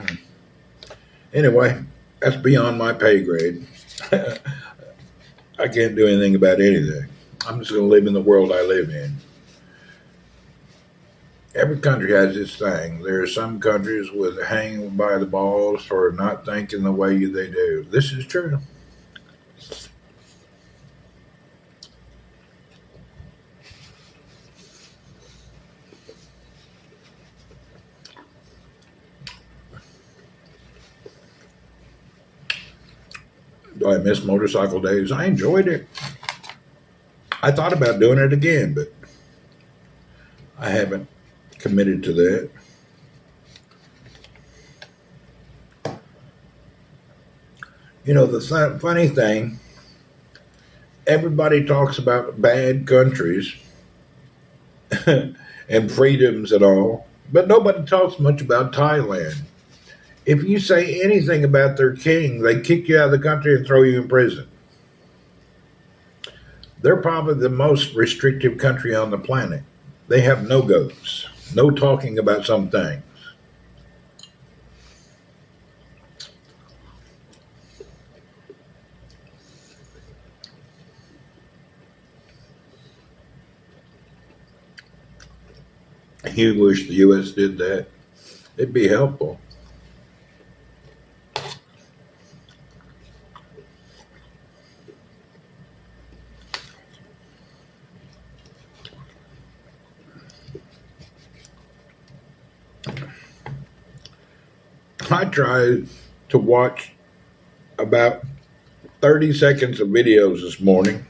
Anyway, that's beyond my pay grade. I can't do anything about anything. I'm just going to live in the world I live in. Every country has its thing. There are some countries with hanging by the balls for not thinking the way they do. This is true. Do I miss motorcycle days? I enjoyed it. I thought about doing it again, but I haven't committed to that. You know, the funny thing, everybody talks about bad countries and freedoms and all, but nobody talks much about Thailand. If you say anything about their king, they kick you out of the country and throw you in prison. They're probably the most restrictive country on the planet. They have no goes, no talking about some things. You wish the U.S. did that. It'd be helpful. I tried to watch about 30 seconds of videos this morning,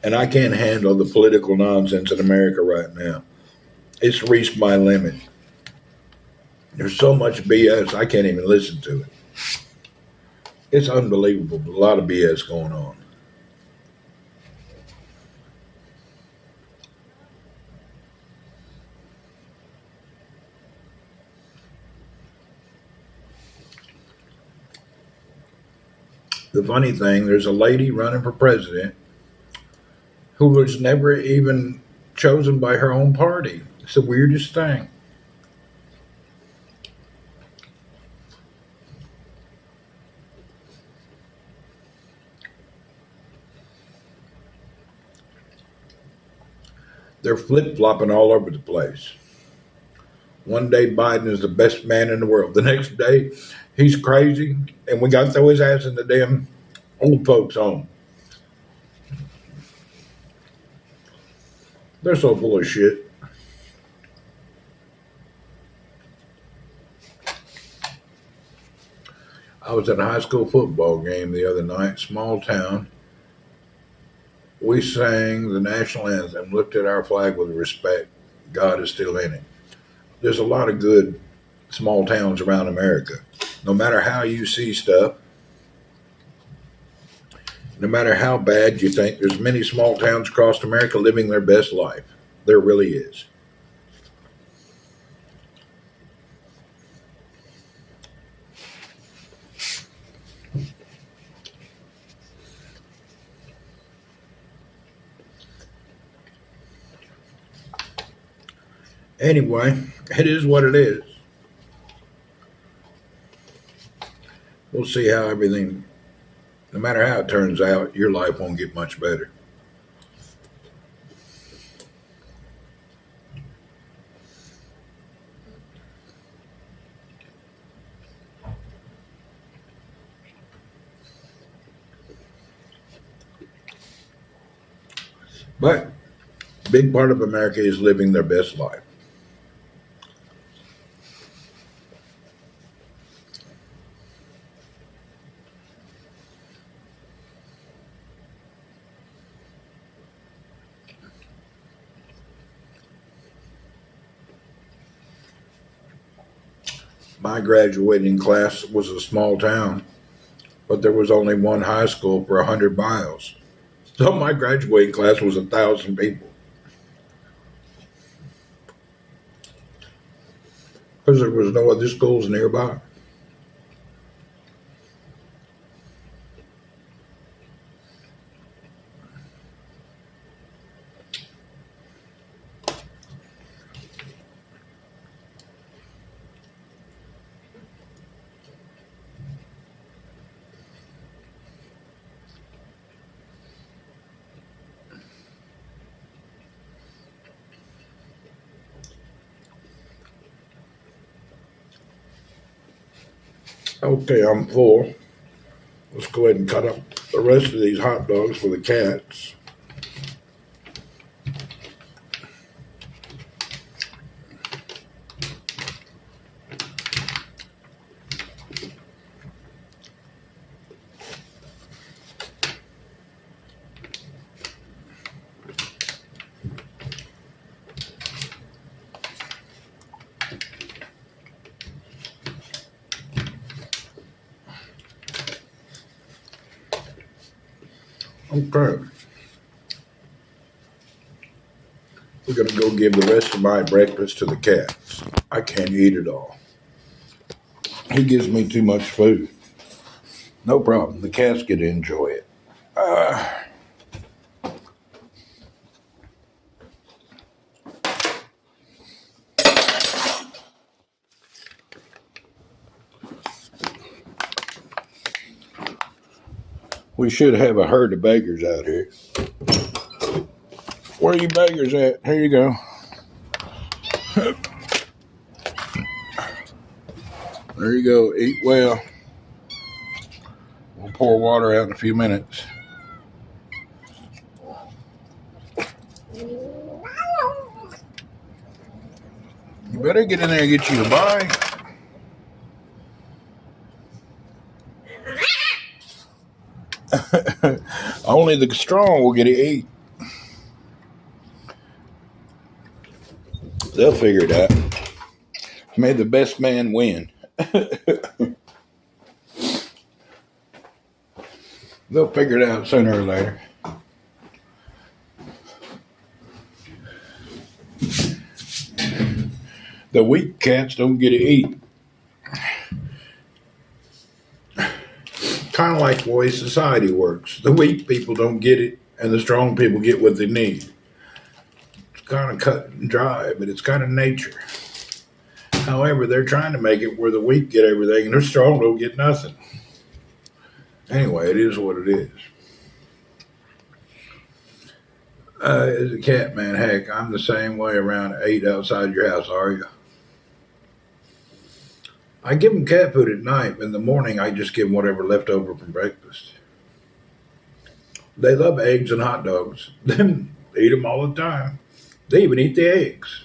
and I can't handle the political nonsense in America right now. It's reached my limit. There's so much BS, I can't even listen to it. It's unbelievable, but a lot of BS going on. The funny thing, there's a lady running for president who was never even chosen by her own party. It's the weirdest thing. They're flip flopping all over the place. One day Biden is the best man in the world. The next day he's crazy and we got to throw his ass in the damn old folks' home. They're so full of shit. I was at a high school football game the other night, small town. We sang the national anthem, looked at our flag with respect. God is still in it. There's a lot of good small towns around America. No matter how you see stuff, no matter how bad you think, there's many small towns across America living their best life. There really is. Anyway, it is what it is. We'll see how everything, no matter how it turns out, your life won't get much better. But a big part of America is living their best life. My graduating class was a small town, but there was only one high school for 100 miles. So my graduating class was 1,000 people because there was no other schools nearby. Okay, I'm full. Let's go ahead and cut up the rest of these hot dogs for the cats. Okay, we're gonna go give the rest of my breakfast to the cats. I can't eat it all. He gives me too much food. No problem. The cats get to enjoy it. Uh, we should have a herd of beggars out here. Where are you beggars at? Here you go. There you go. Eat well. We'll pour water out in a few minutes. You better get in there and get you a bite. Only the strong will get to eat. They'll figure it out. May the best man win. They'll figure it out sooner or later. The weak cats don't get to eat. Kind of like the way society works. The weak people don't get it, and the strong people get what they need. It's kind of cut and dry, but it's kind of nature. However, they're trying to make it where the weak get everything and the strong don't get nothing. Anyway, it is what it is. As a cat man, heck, I'm the same way around 8 outside your house, are you? I give them cat food at night, but in the morning I just give them whatever left over from breakfast. They love eggs and hot dogs. They eat them all the time. They even eat the eggs.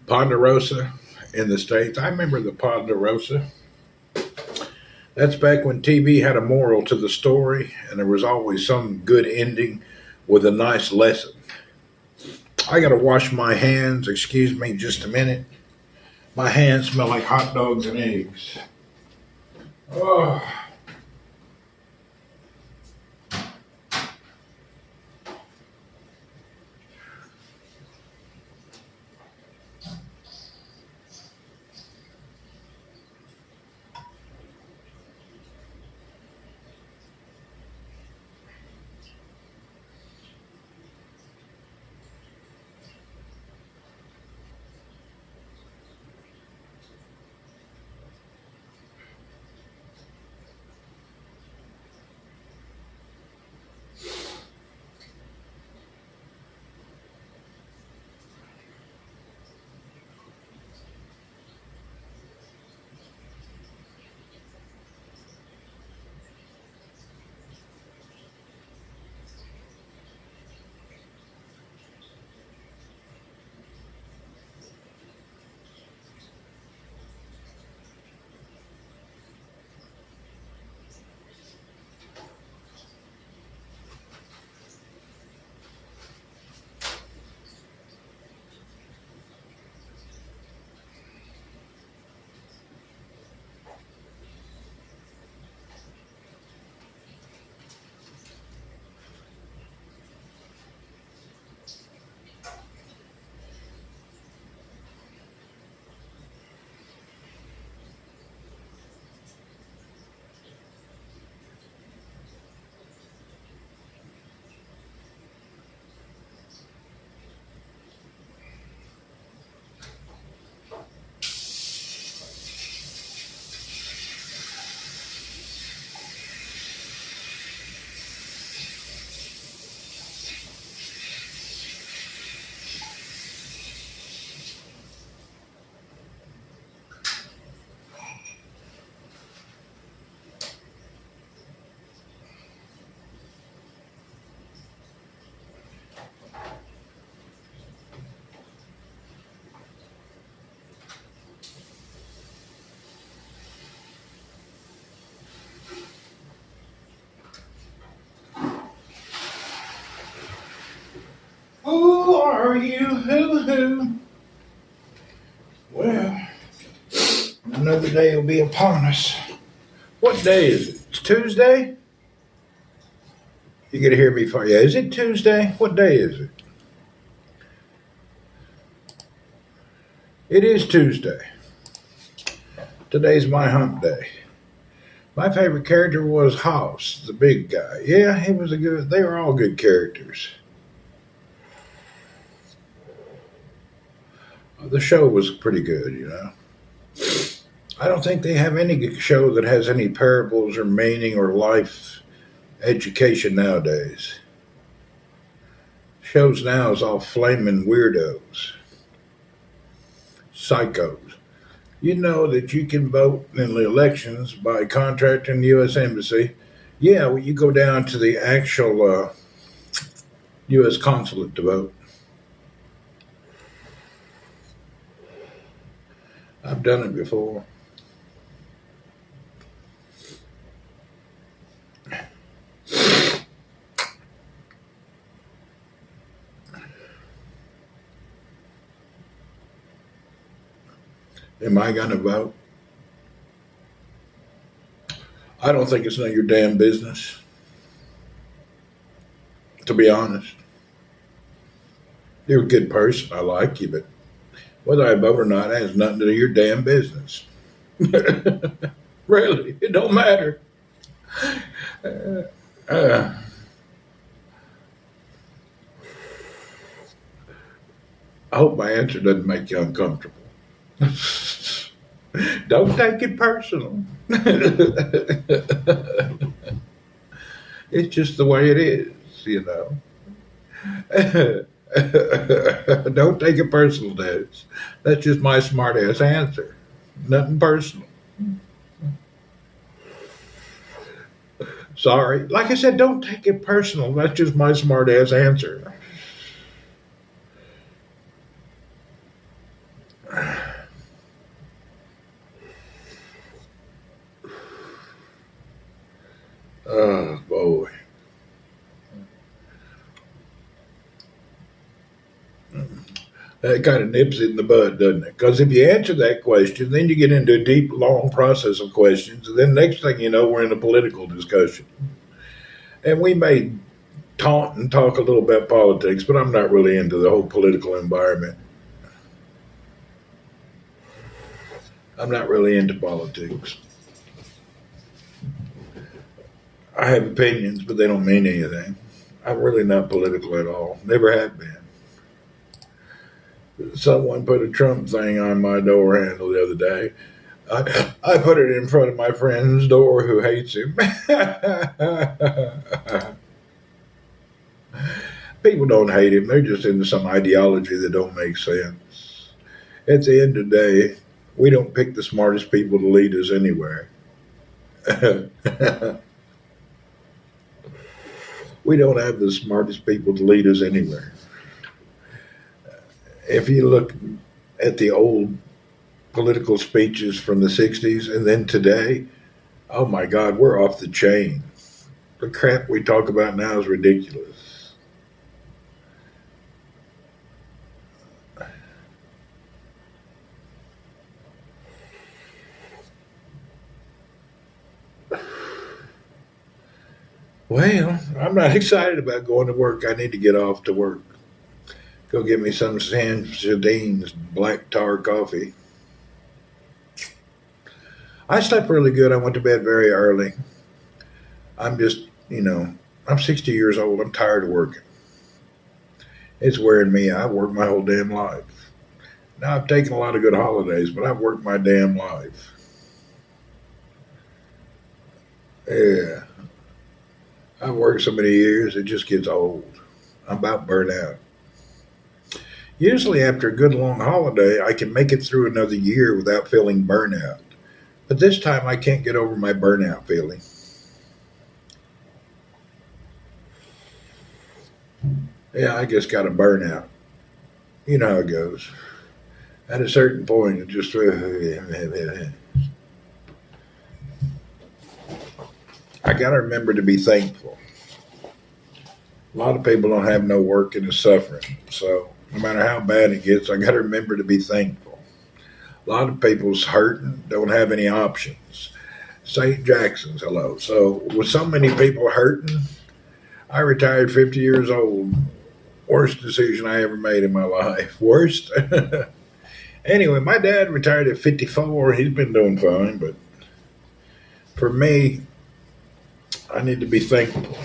Ponderosa in the States. I remember the Ponderosa. That's back when TV had a moral to the story and there was always some good ending with a nice lesson. I gotta wash my hands. Excuse me just a minute. My hands smell like hot dogs and eggs. Oh. are you? Hoo-hoo. Well, another day will be upon us. What day is it? It's Tuesday? You gotta hear me for. Yeah, is it Tuesday? What day is it? It is Tuesday. Today's my hump day. My favorite character was House, the big guy. Yeah, he was they were all good characters. The show was pretty good, you know. I don't think they have any show that has any parables or meaning or life education nowadays. Shows now is all flaming weirdos, psychos. You know that you can vote in the elections by contracting the U.S. Embassy. Yeah, well, you go down to the actual U.S. consulate to vote. I've done it before. Am I going to vote? I don't think it's none of your damn business, to be honest. You're a good person. I like you, but whether I vote or not has nothing to do with your damn business. Really, it don't matter. I hope my answer doesn't make you uncomfortable. Don't take it personal. It's just the way it is, you know. Don't take it personal, Dad. That's just my smart ass answer. Nothing personal. Sorry. Like I said, don't take it personal. That's just my smart ass answer. Oh, boy. That kind of nips it in the bud, doesn't it? Because if you answer that question, then you get into a deep, long process of questions. And then next thing you know, we're in a political discussion. And we may taunt and talk a little about politics, but I'm not really into the whole political environment. I'm not really into politics. I have opinions, but they don't mean anything. I'm really not political at all. Never have been. Someone put a Trump thing on my door handle the other day. I put it in front of my friend's door who hates him. People don't hate him. They're just into some ideology that don't make sense. At the end of the day, we don't pick the smartest people to lead us anywhere. We don't have the smartest people to lead us anywhere. If you look at the old political speeches from the 60s and then today, oh my God, we're off the chain. The crap we talk about now is ridiculous. Well, I'm not excited about going to work. I need to get off to work. Go get me some San Jadine's black tar coffee. I slept really good. I went to bed very early. I'm just, I'm 60 years old. I'm tired of working. It's wearing me out. I've worked my whole damn life. Now, I've taken a lot of good holidays, but I've worked my damn life. Yeah. I've worked so many years, it just gets old. I'm about burnt out. Usually after a good long holiday, I can make it through another year without feeling burnout. But this time I can't get over my burnout feeling. Yeah, I just got a burnout. You know how it goes. At a certain point, it just... I got to remember to be thankful. A lot of people don't have no work and is suffering. So No matter how bad it gets, I got to remember to be thankful. A lot of people's hurting, don't have any options. St. Jackson's, hello. So, with so many people hurting, I retired 50 years old. Worst decision I ever made in my life. Worst? Anyway, my dad retired at 54. He's been doing fine, but for me, I need to be thankful.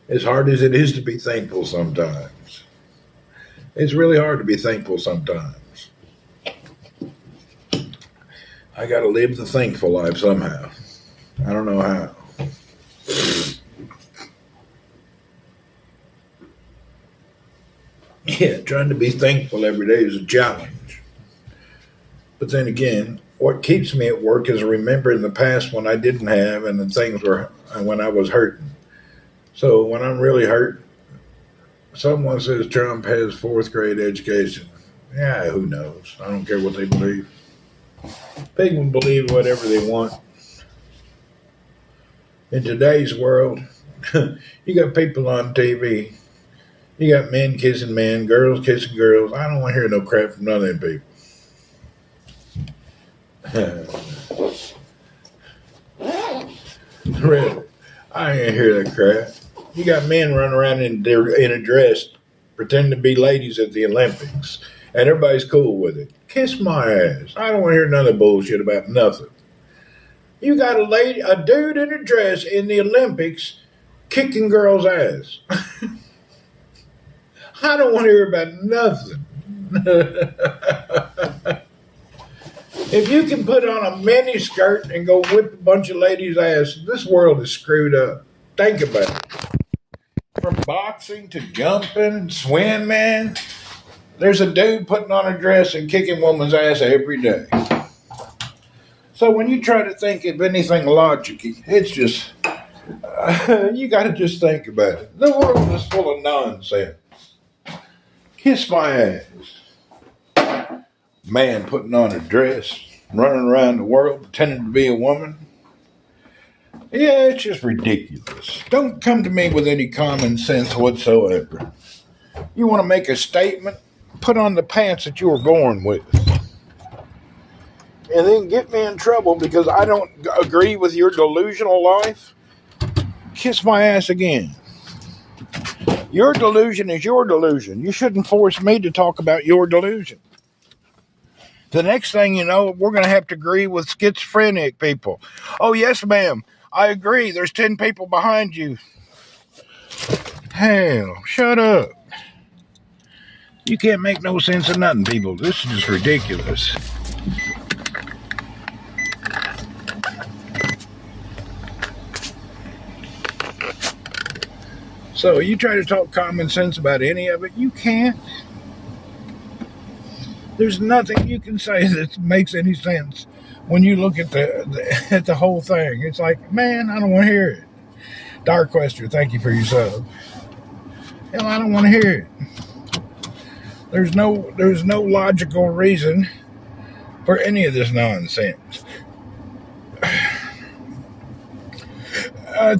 As hard as it is to be thankful sometimes, it's really hard to be thankful sometimes. I got to live the thankful life somehow. I don't know how. Yeah, trying to be thankful every day is a challenge. But then again, what keeps me at work is remembering the past when I didn't have and the things were when I was hurting. So when I'm really hurt, someone says Trump has fourth grade education. Yeah, who knows? I don't care what they believe. People believe whatever they want. In today's world, you got people on TV. You got men kissing men, girls kissing girls. I don't want to hear no crap from none of them people. Really, I ain't hear that crap. You got men running around in a dress, pretending to be ladies at the Olympics, and everybody's cool with it. Kiss my ass. I don't want to hear none of the bullshit about nothing. You got a dude in a dress in the Olympics kicking girls' ass. I don't want to hear about nothing. If you can put on a mini skirt and go whip a bunch of ladies' ass, this world is screwed up. Think about it. From boxing to jumping, swimming, there's a dude putting on a dress and kicking woman's ass every day. So when you try to think of anything logical, it's just, you got to just think about it. The world is full of nonsense. Kiss my ass. Man putting on a dress, running around the world pretending to be a woman. Yeah, it's just ridiculous. Don't come to me with any common sense whatsoever. You want to make a statement? Put on the pants that you were born with. And then get me in trouble because I don't agree with your delusional life? Kiss my ass again. Your delusion is your delusion. You shouldn't force me to talk about your delusion. The next thing you know, we're going to have to agree with schizophrenic people. Oh, yes, ma'am. I agree. There's 10 people behind you. Hell, shut up. You can't make no sense of nothing, people. This is just ridiculous. So you try to talk common sense about any of it, you can't. There's nothing you can say that makes any sense when you look at the whole thing. It's like, man, I don't want to hear it. Dark Quester, thank you for your sub. Hell, I don't want to hear it. There's no logical reason for any of this nonsense.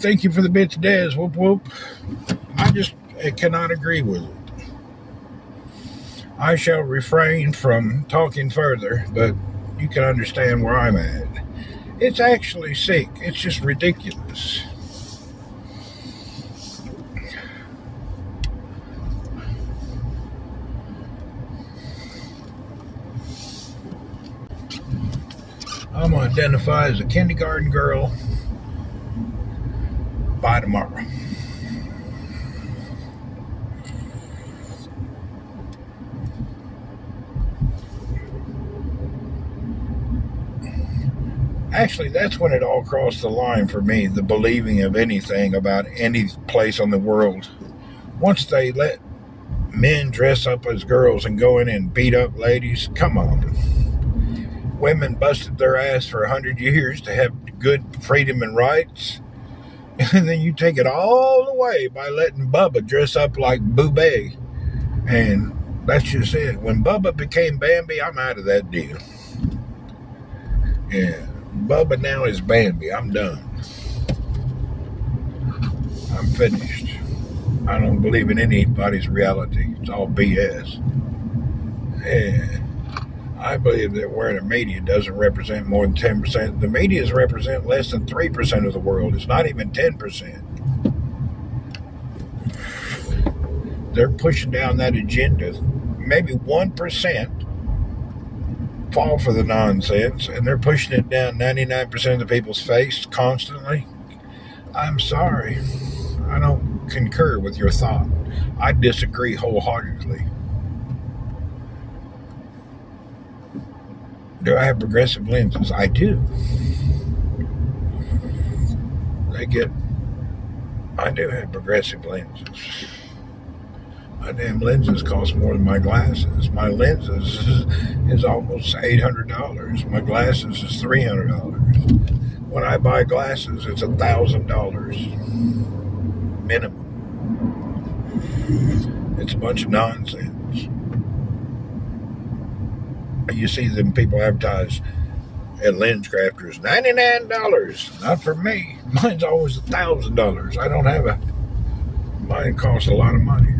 Thank you for the bitch, Des. Whoop whoop. I cannot agree with it. I shall refrain from talking further, but you can understand where I'm at. It's actually sick. It's just ridiculous. I'm going to identify as a kindergarten girl by tomorrow. Actually, that's when it all crossed the line for me, the believing of anything about any place on the world. Once they let men dress up as girls and go in and beat up ladies, come on. Women busted their ass for 100 years to have good freedom and rights. And then you take it all away by letting Bubba dress up like Boobay. And that's just it. When Bubba became Bambi, I'm out of that deal. Yeah. Bubba now is Bambi. I'm done. I'm finished. I don't believe in anybody's reality. It's all BS. And I believe that where the media doesn't represent more than 10%, the medias represent less than 3% of the world. It's not even 10%. They're pushing down that agenda. Maybe 1% fall for the nonsense, and they're pushing it down 99% of the people's face constantly. I'm sorry. I don't concur with your thought. I disagree wholeheartedly. Do I have progressive lenses? I do. I do have progressive lenses. My damn lenses cost more than my glasses. My lenses is almost $800. My glasses is $300. When I buy glasses, it's $1,000 minimum. It's a bunch of nonsense. You see them people advertise at Lens Crafters, $99. Not for me. Mine's always $1,000. I don't have mine costs a lot of money.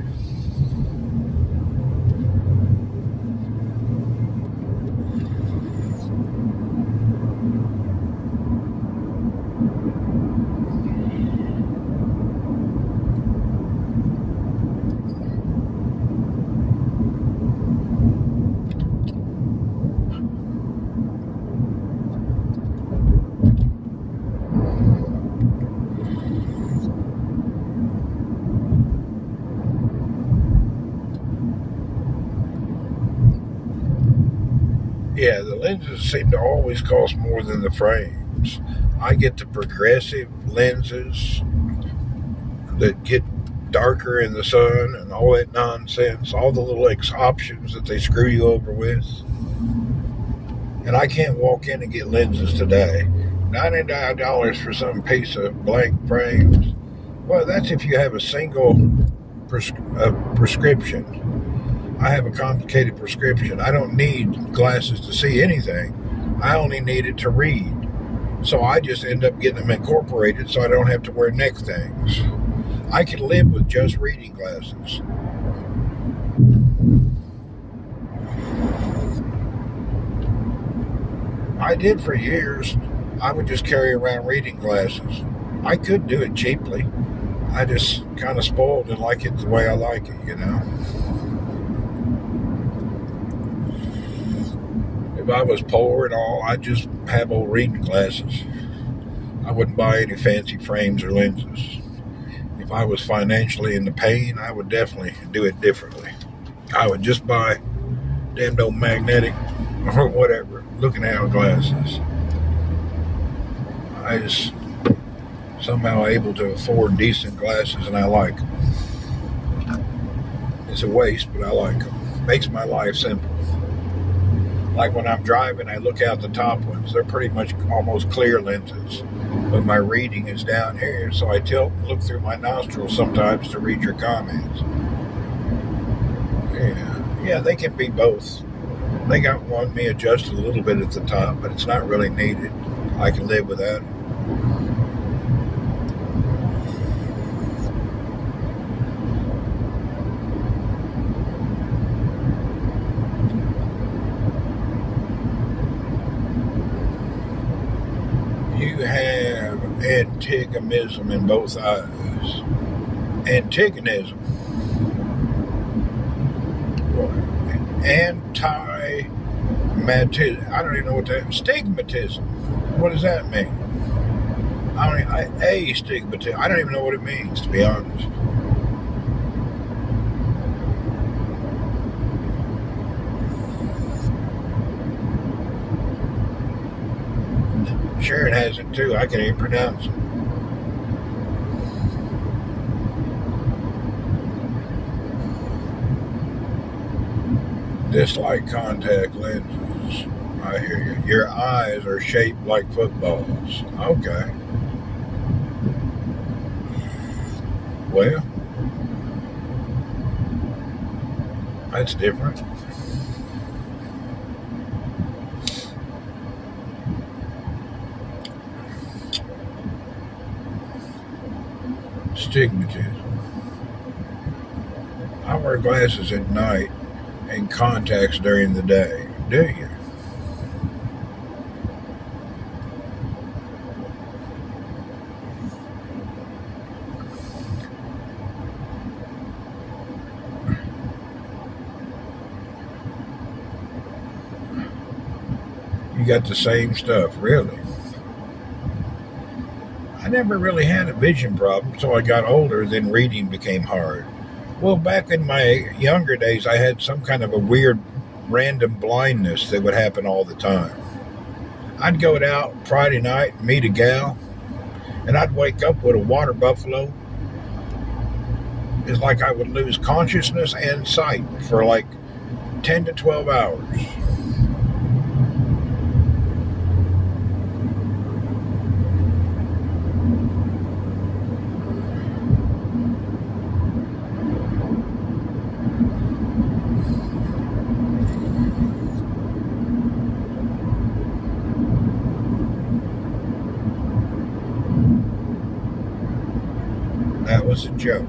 Yeah, the lenses seem to always cost more than the frames. I get the progressive lenses that get darker in the sun and all that nonsense, all the little options that they screw you over with. And I can't walk in and get lenses today. $99 for some piece of blank frames. Well, that's if you have a single prescription. I have a complicated prescription. I don't need glasses to see anything. I only need it to read. So I just end up getting them incorporated so I don't have to wear neck things. I can live with just reading glasses. I did for years. I would just carry around reading glasses. I could do it cheaply. I just kind of spoiled and like it the way I like it, you know. If I was poor at all, I'd just have old reading glasses. I wouldn't buy any fancy frames or lenses. If I was financially in the pain, I would definitely do it differently. I would just buy damned old magnetic or whatever looking at glasses. I just somehow able to afford decent glasses and I like them. It's a waste, but I like them. Makes my life simple. Like when I'm driving, I look out the top ones. They're pretty much almost clear lenses. But my reading is down here, so I look through my nostrils sometimes to read your comments. Yeah, they can be both. They got me adjusted a little bit at the top, but it's not really needed. I can live without it. You have antagonism in both eyes. Antagonism. Anti-matism. I don't even know what that is. Stigmatism. What does that mean? Astigmatism. I don't even know what it means, to be honest. Sharon has it too. I can't even pronounce it. Dislike contact lenses. I hear you. Your eyes are shaped like footballs. Okay. Well, that's different. Stigmatism. I wear glasses at night and contacts during the day. Do you? You got the same stuff, really. I never really had a vision problem until I got older, then reading became hard. Well, back in my younger days, I had some kind of a weird random blindness that would happen all the time. I'd go out Friday night and meet a gal, and I'd wake up with a water buffalo. It's like I would lose consciousness and sight for like 10 to 12 hours. That was a joke.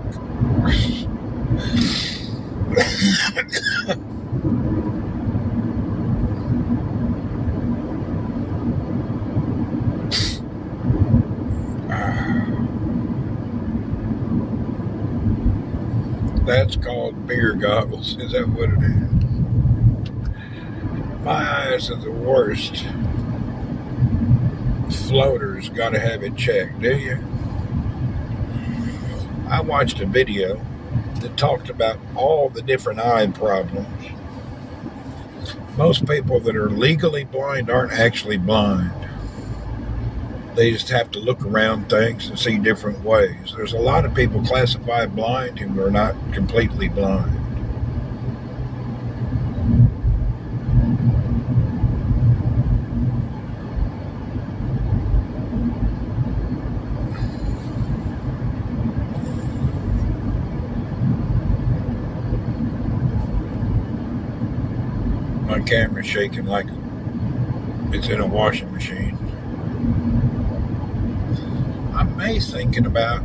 That's called beer goggles. Is that what it is? My eyes are the worst. Floaters, gotta have it checked, do you? I watched a video that talked about all the different eye problems. Most people that are legally blind aren't actually blind. They just have to look around things and see different ways. There's a lot of people classified blind who are not completely blind. My camera's shaking like it's in a washing machine. I'm thinking about,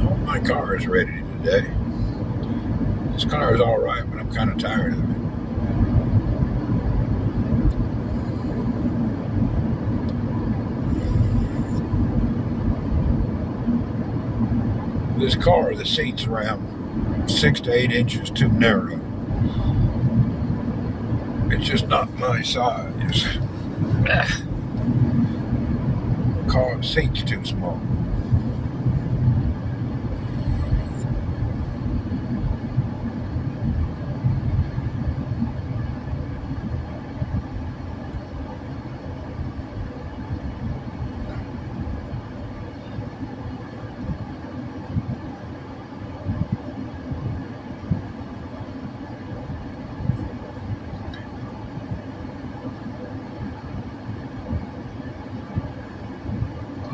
oh, my car is ready today. This car is all right, but I'm kind of tired of it. This car, the seat's around 6 to 8 inches too narrow. It's just not my size. Car seat's too small.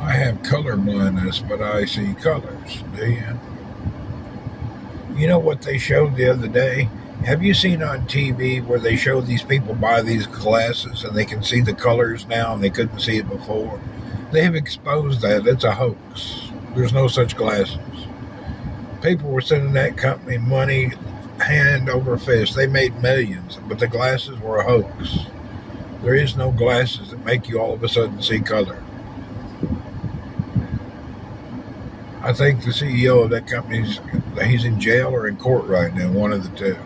I have color blindness, but I see colors. Do you? You know what they showed the other day? Have you seen on TV where they show these people buy these glasses and they can see the colors now and they couldn't see it before? They have exposed that. It's a hoax. There's no such glasses. People were sending that company money hand over fist. They made millions, but the glasses were a hoax. There is no glasses that make you all of a sudden see color. I think the CEO of that company, he's in jail or in court right now, one of the two.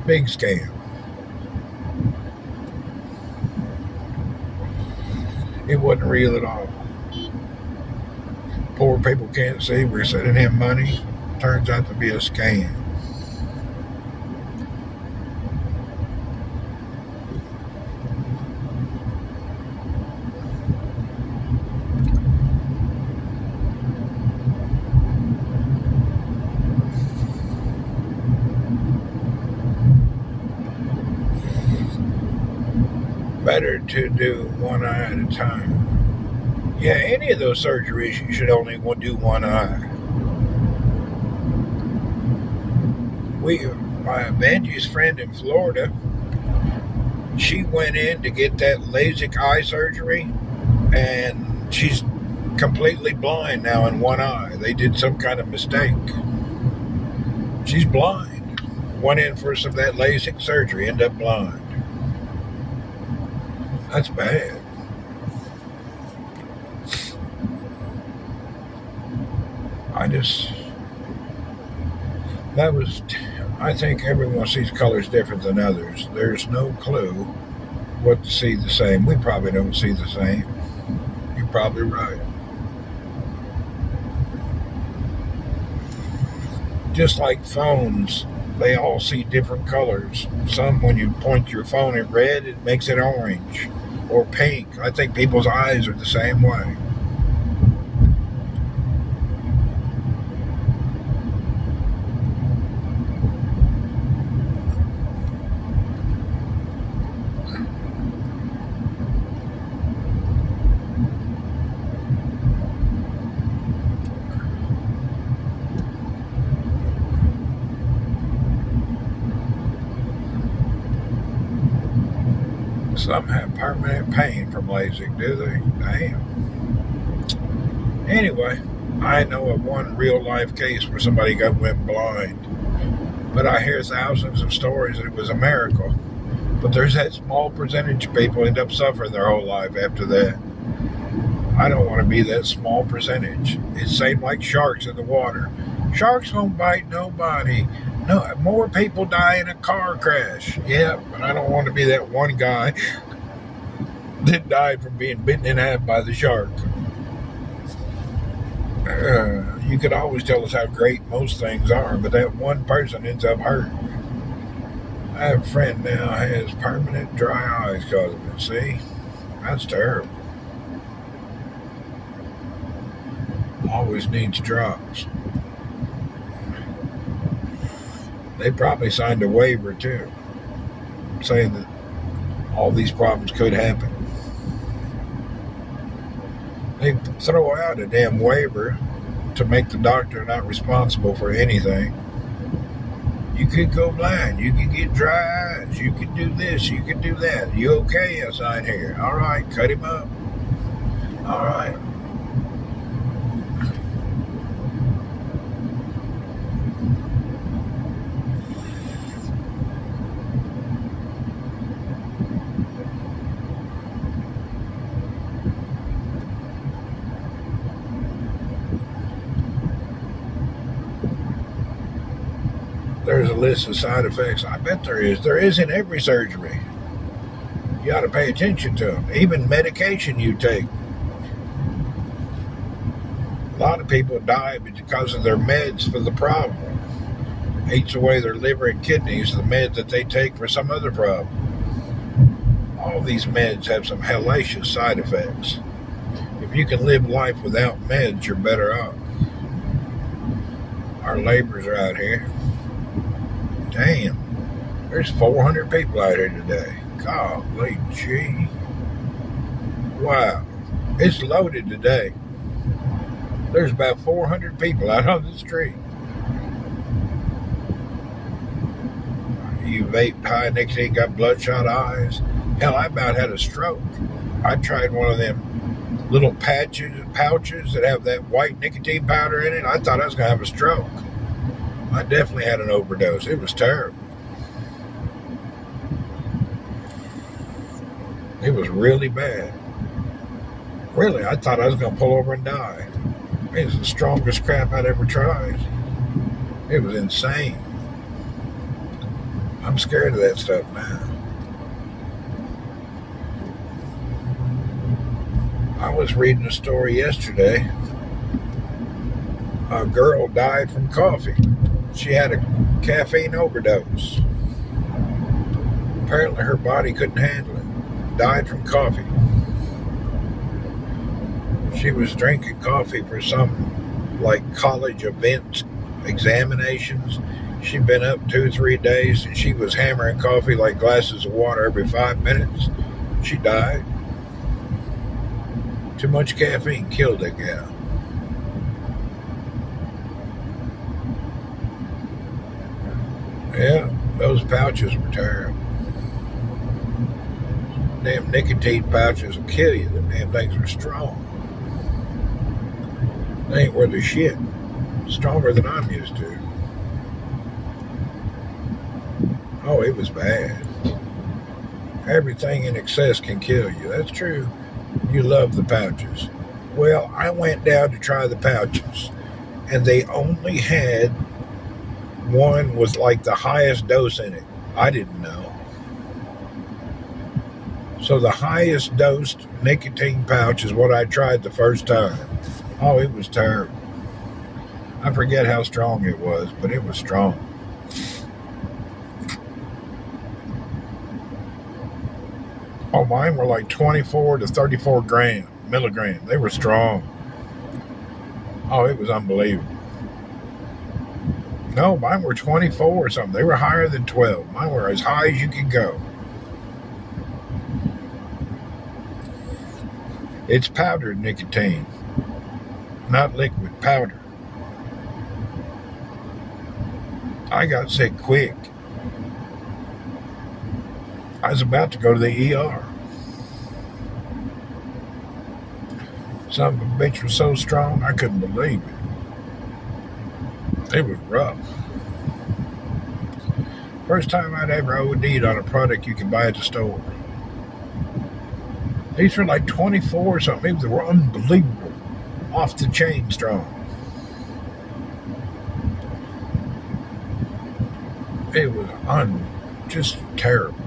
Big scam. It wasn't real at all. Poor people can't see. We're sending him money. Turns out to be a scam. Better to do one eye at a time. Yeah, any of those surgeries, you should only do one eye. My Benji's friend in Florida, she went in to get that LASIK eye surgery, and she's completely blind now in one eye. They did some kind of mistake. She's blind. Went in for some of that LASIK surgery, ended up blind. That's bad. I think everyone sees colors different than others. There's no clue what to see the same. We probably don't see the same. You're probably right. Just like phones, they all see different colors. Some, when you point your phone at red, it makes it orange or pink. I think people's eyes are the same way. Some have permanent pain from LASIK, do they? Damn. Anyway, I know of one real life case where somebody went blind. But I hear thousands of stories that it was a miracle. But there's that small percentage of people end up suffering their whole life after that. I don't want to be that small percentage. It's same like sharks in the water. Sharks won't bite nobody. No, more people die in a car crash. Yeah, but I don't want to be that one guy that died from being bitten in half by the shark. You could always tell us how great most things are, but that one person ends up hurt. I have a friend now has permanent dry eyes because of it. See? That's terrible. Always needs drops. They probably signed a waiver too, saying that all these problems could happen. They throw out a damn waiver to make the doctor not responsible for anything. You could go blind. You could get dry eyes. You could do this. You could do that. You okay? Yes, I'm here. All right, cut him up. All right. There's a list of side effects. I bet there is. There is in every surgery. You ought to pay attention to them. Even medication you take. A lot of people die because of their meds for the problem. Eats away their liver and kidneys, the meds that they take for some other problem. All these meds have some hellacious side effects. If you can live life without meds, you're better off. Our laborers are out here. Damn, there's 400 people out here today. Golly gee. Wow, it's loaded today. There's about 400 people out on the street. You vaped high nicotine, got bloodshot eyes. Hell, I about had a stroke. I tried one of them little pouches that have that white nicotine powder in it. I thought I was going to have a stroke. I definitely had an overdose. It was terrible. It was really bad. Really, I thought I was going to pull over and die. It was the strongest crap I'd ever tried. It was insane. I'm scared of that stuff now. I was reading a story yesterday. A girl died from coffee. She had a caffeine overdose. Apparently her body couldn't handle it. Died from coffee. She was drinking coffee for some college events, examinations. She'd been up 2-3 days and she was hammering coffee like glasses of water every 5 minutes. She died. Too much caffeine killed that gal. Yeah, those pouches were terrible. Damn nicotine pouches will kill you. The damn things are strong. They ain't worth a shit. Stronger than I'm used to. Oh, it was bad. Everything in excess can kill you. That's true. You love the pouches. Well, I went down to try the pouches, and they only had one was like the highest dose in it. I didn't know. So the highest dosed nicotine pouch is what I tried the first time. Oh, it was terrible. I forget how strong it was, but it was strong. Oh, mine were like 24 to 34 milligrams. They were strong. Oh, it was unbelievable. No, mine were 24 or something. They were higher than 12. Mine were as high as you could go. It's powdered nicotine, not liquid, powder. I got sick quick. I was about to go to the ER. Son of a bitch was so strong, I couldn't believe it. It was rough. First time I'd ever OD'd on a product you can buy at the store. These were like 24 or something. They were unbelievable. Off the chain strong. It was just terrible.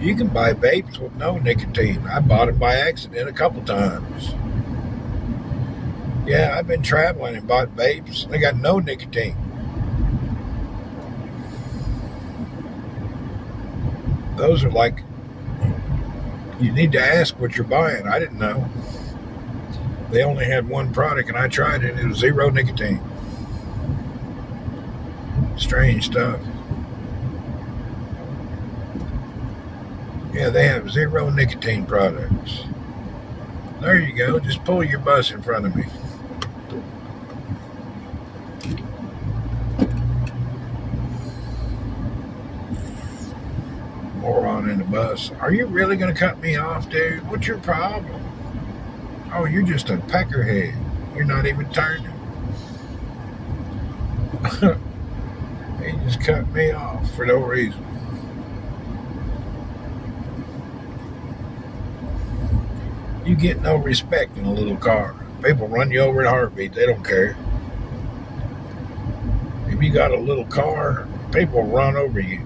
You can buy vapes with no nicotine. I bought it by accident a couple times. Yeah, I've been traveling and bought vapes. They got no nicotine. Those are like, you need to ask what you're buying. I didn't know. They only had one product and I tried it. It was zero nicotine. Strange stuff. Yeah, they have zero nicotine products. There you go. Just pull your bus in front of me. Moron in the bus. Are you really going to cut me off, dude? What's your problem? Oh, you're just a peckerhead. You're not even turning. He just cut me off for no reason. You get no respect in a little car. People run you over at a heartbeat. They don't care. If you got a little car, people run over you.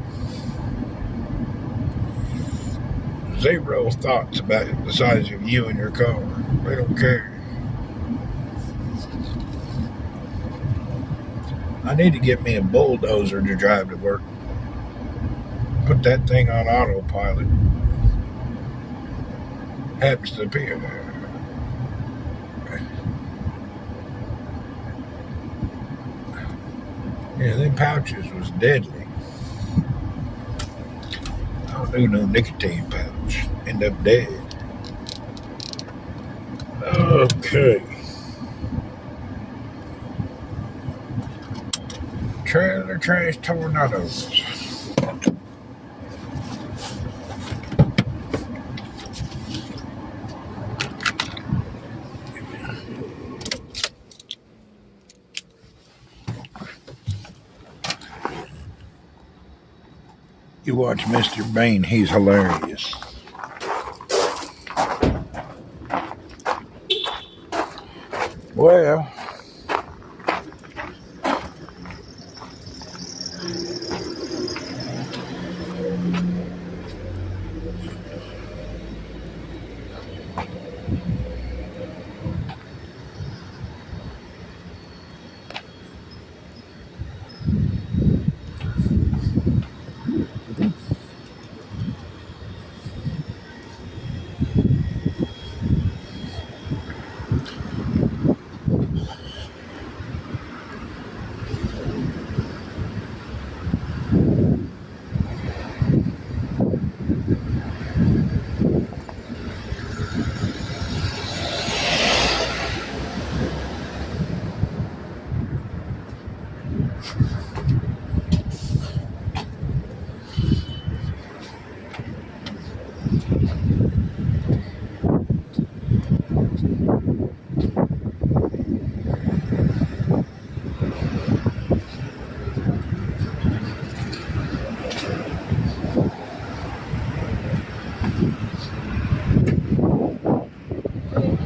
Zero thoughts about the size of you and your car. They don't care. I need to get me a bulldozer to drive to work. Put that thing on autopilot. Happens to be there. Yeah, them pouches was deadly. I don't do no nicotine pouch. End up dead. Okay. Trailer trash tornadoes. You watch Mr. Bain, he's hilarious. Well,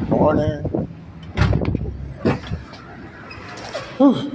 Morning. Whew.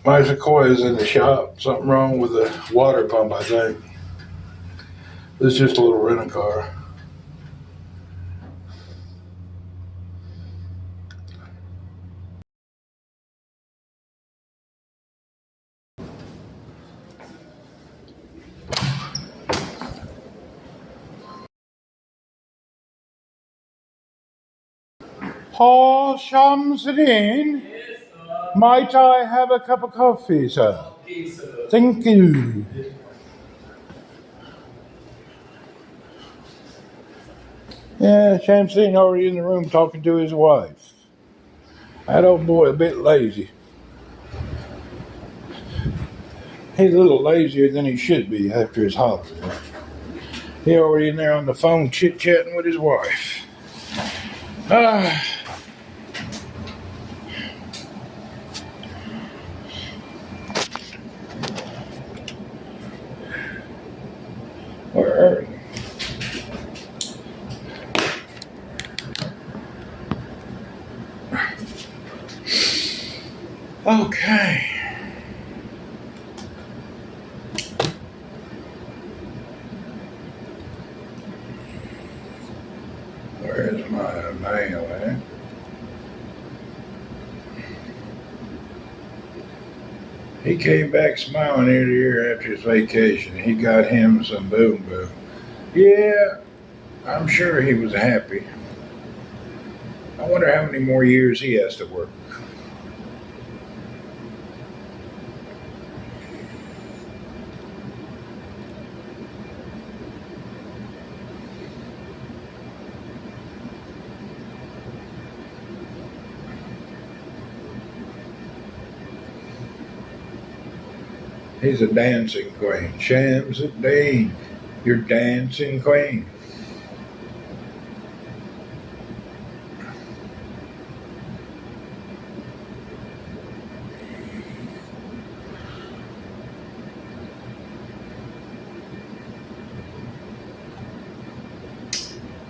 My Sequoia's in the shop. Something wrong with the water pump, I think. This is just a little rent-a-car. Paul Shamsuddin, might I have a cup of coffee, sir? Okay, sir. Thank you. Yeah, Shamsuddin already in the room talking to his wife. That old boy a bit lazy. He's a little lazier than he should be after his holiday. He already in there on the phone chit-chatting with his wife. Where are you? Okay. Where's my mail at? He came back smiling ear to ear after his vacation. He got him some boom boom. Yeah, I'm sure he was happy. I wonder how many more years he has to work. He's a dancing queen. Shamsuddin, you're dancing queen.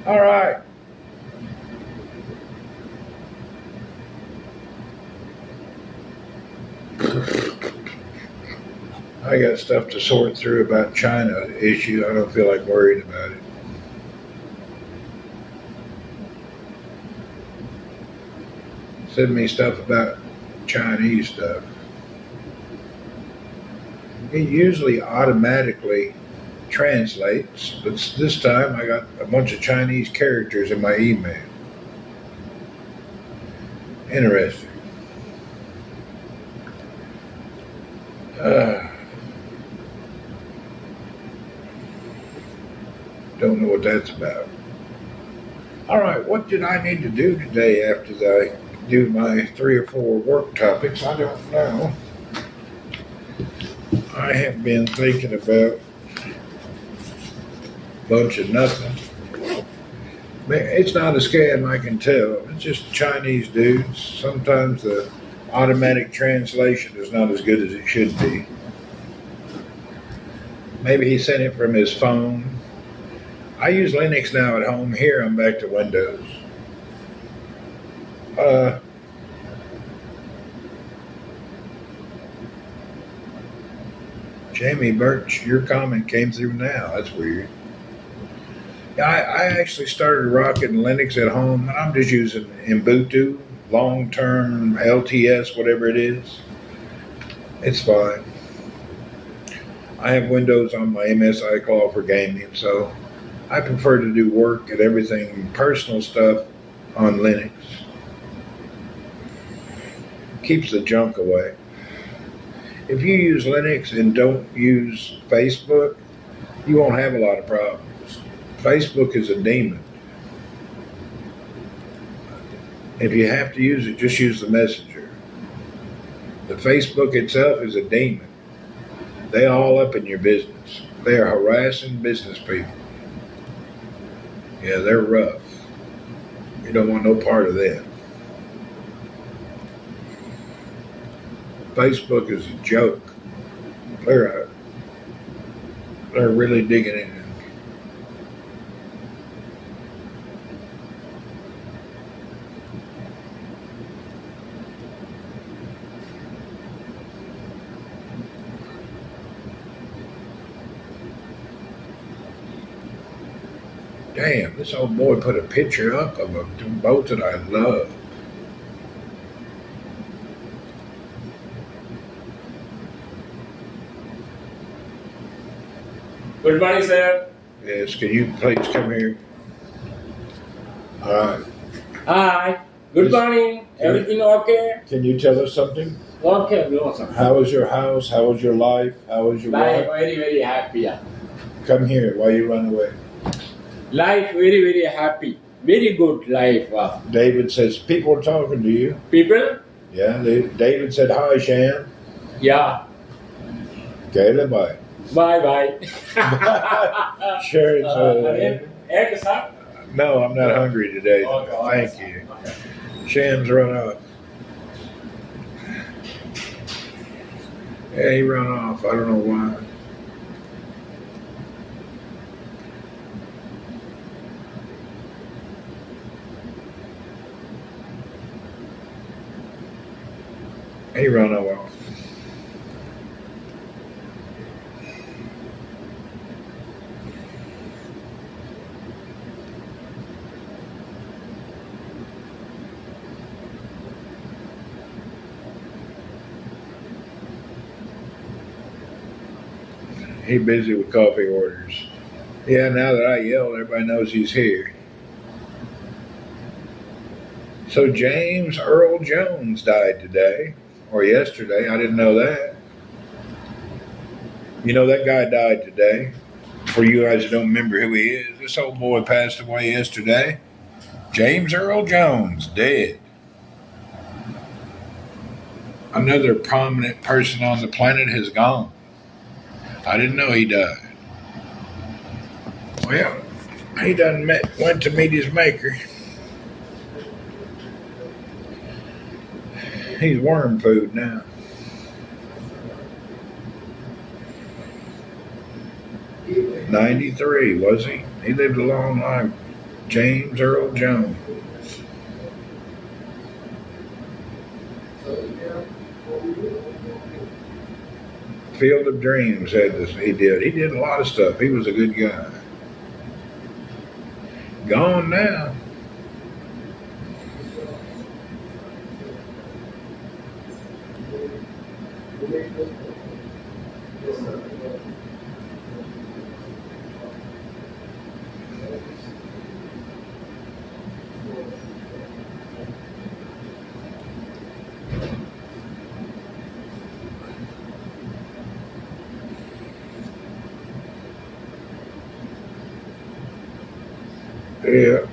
All right. I got stuff to sort through about China issue. I don't feel like worried about it. Send me stuff about Chinese stuff. It usually automatically translates, but this time I got a bunch of Chinese characters in my email. Interesting. Don't know what that's about. All right, what did I need to do today after I do my 3 or 4 work topics? I don't know. I have been thinking about a bunch of nothing. It's not a scam, I can tell. It's just Chinese dudes. Sometimes the automatic translation is not as good as it should be. Maybe he sent it from his phone. I use Linux now at home. Here I'm back to Windows. Jamie Birch, your comment came through now. That's weird. I actually started rocking Linux at home, and I'm just using Ubuntu, long-term LTS, whatever it is. It's fine. I have Windows on my MSI call for gaming, so I prefer to do work and everything, personal stuff on Linux. Keeps the junk away. If you use Linux and don't use Facebook, you won't have a lot of problems. Facebook is a demon. If you have to use it, just use the Messenger. The Facebook itself is a demon. They all up in your business. They are harassing business people. Yeah, they're rough. You don't want no part of them. Facebook is a joke. They're really digging in. Damn, this old boy put a picture up of a boat that I love. Good morning, sir. Yes, can you please come here? All right. Hi. Good morning. Everything okay? Can you tell us something? Okay, awesome. How was your house? How was your life? How was your Life wife? very, very happy. Yeah. Come here. Why you run away? Life very, very happy. Very good life. David says people are talking to you. People? Yeah. David said hi, Shan. Yeah. Okay, bye. Bye. Sharon said. Egg, sir? No, I'm not hungry today. Okay, Thank you. Shan's run off. Yeah, he run off. I don't know why. He run off. He busy with coffee orders. Yeah, now that I yell, everybody knows he's here. So James Earl Jones died today, or yesterday. I didn't know that. You know, that guy died today. For you guys who don't remember who he is, this old boy passed away yesterday. James Earl Jones, dead. Another prominent person on the planet has gone. I didn't know he died. Well, he went to meet his maker. He's worm food now. '93, was he? He lived a long life. James Earl Jones. Field of Dreams had this. He did a lot of stuff. He was a good guy. Gone now. Yeah.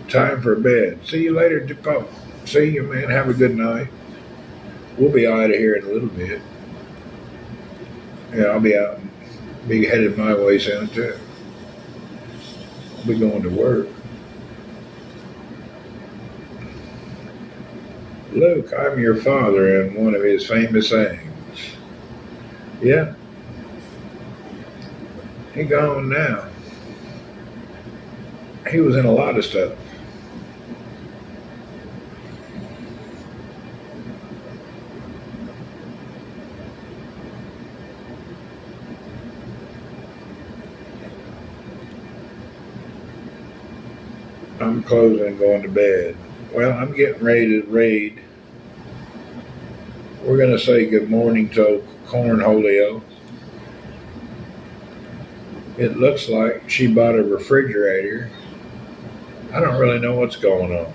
Time for bed. See you later, Japo. See you, man. Have a good night. We'll be out of here in a little bit. Yeah, I'll be out. Be headed my way soon, too. I'll be going to work. Luke, I'm your father, and one of his famous sayings. Yeah. He gone now. He was in a lot of stuff. I'm closing and going to bed. Well, I'm getting ready to raid We're going to say good morning to Cornholio. It looks like she bought a refrigerator. I don't really know what's going on.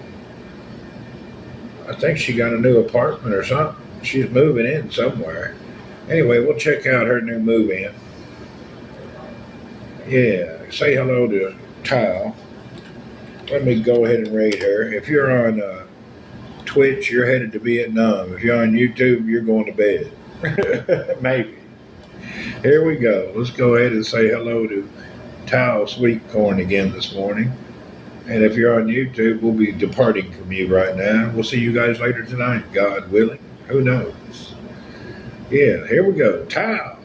I think she got a new apartment or something. She's moving in somewhere. Anyway, we'll check out her new move-in. Yeah, say hello to Tile. Let me go ahead and rate her. If you're on Twitch, you're headed to Vietnam. If you're on YouTube, you're going to bed. Maybe. Here we go. Let's go ahead and say hello to Tile Sweet Corn again this morning. And if you're on YouTube, we'll be departing from you right now. We'll see you guys later tonight, God willing. Who knows? Yeah, here we go. Tile.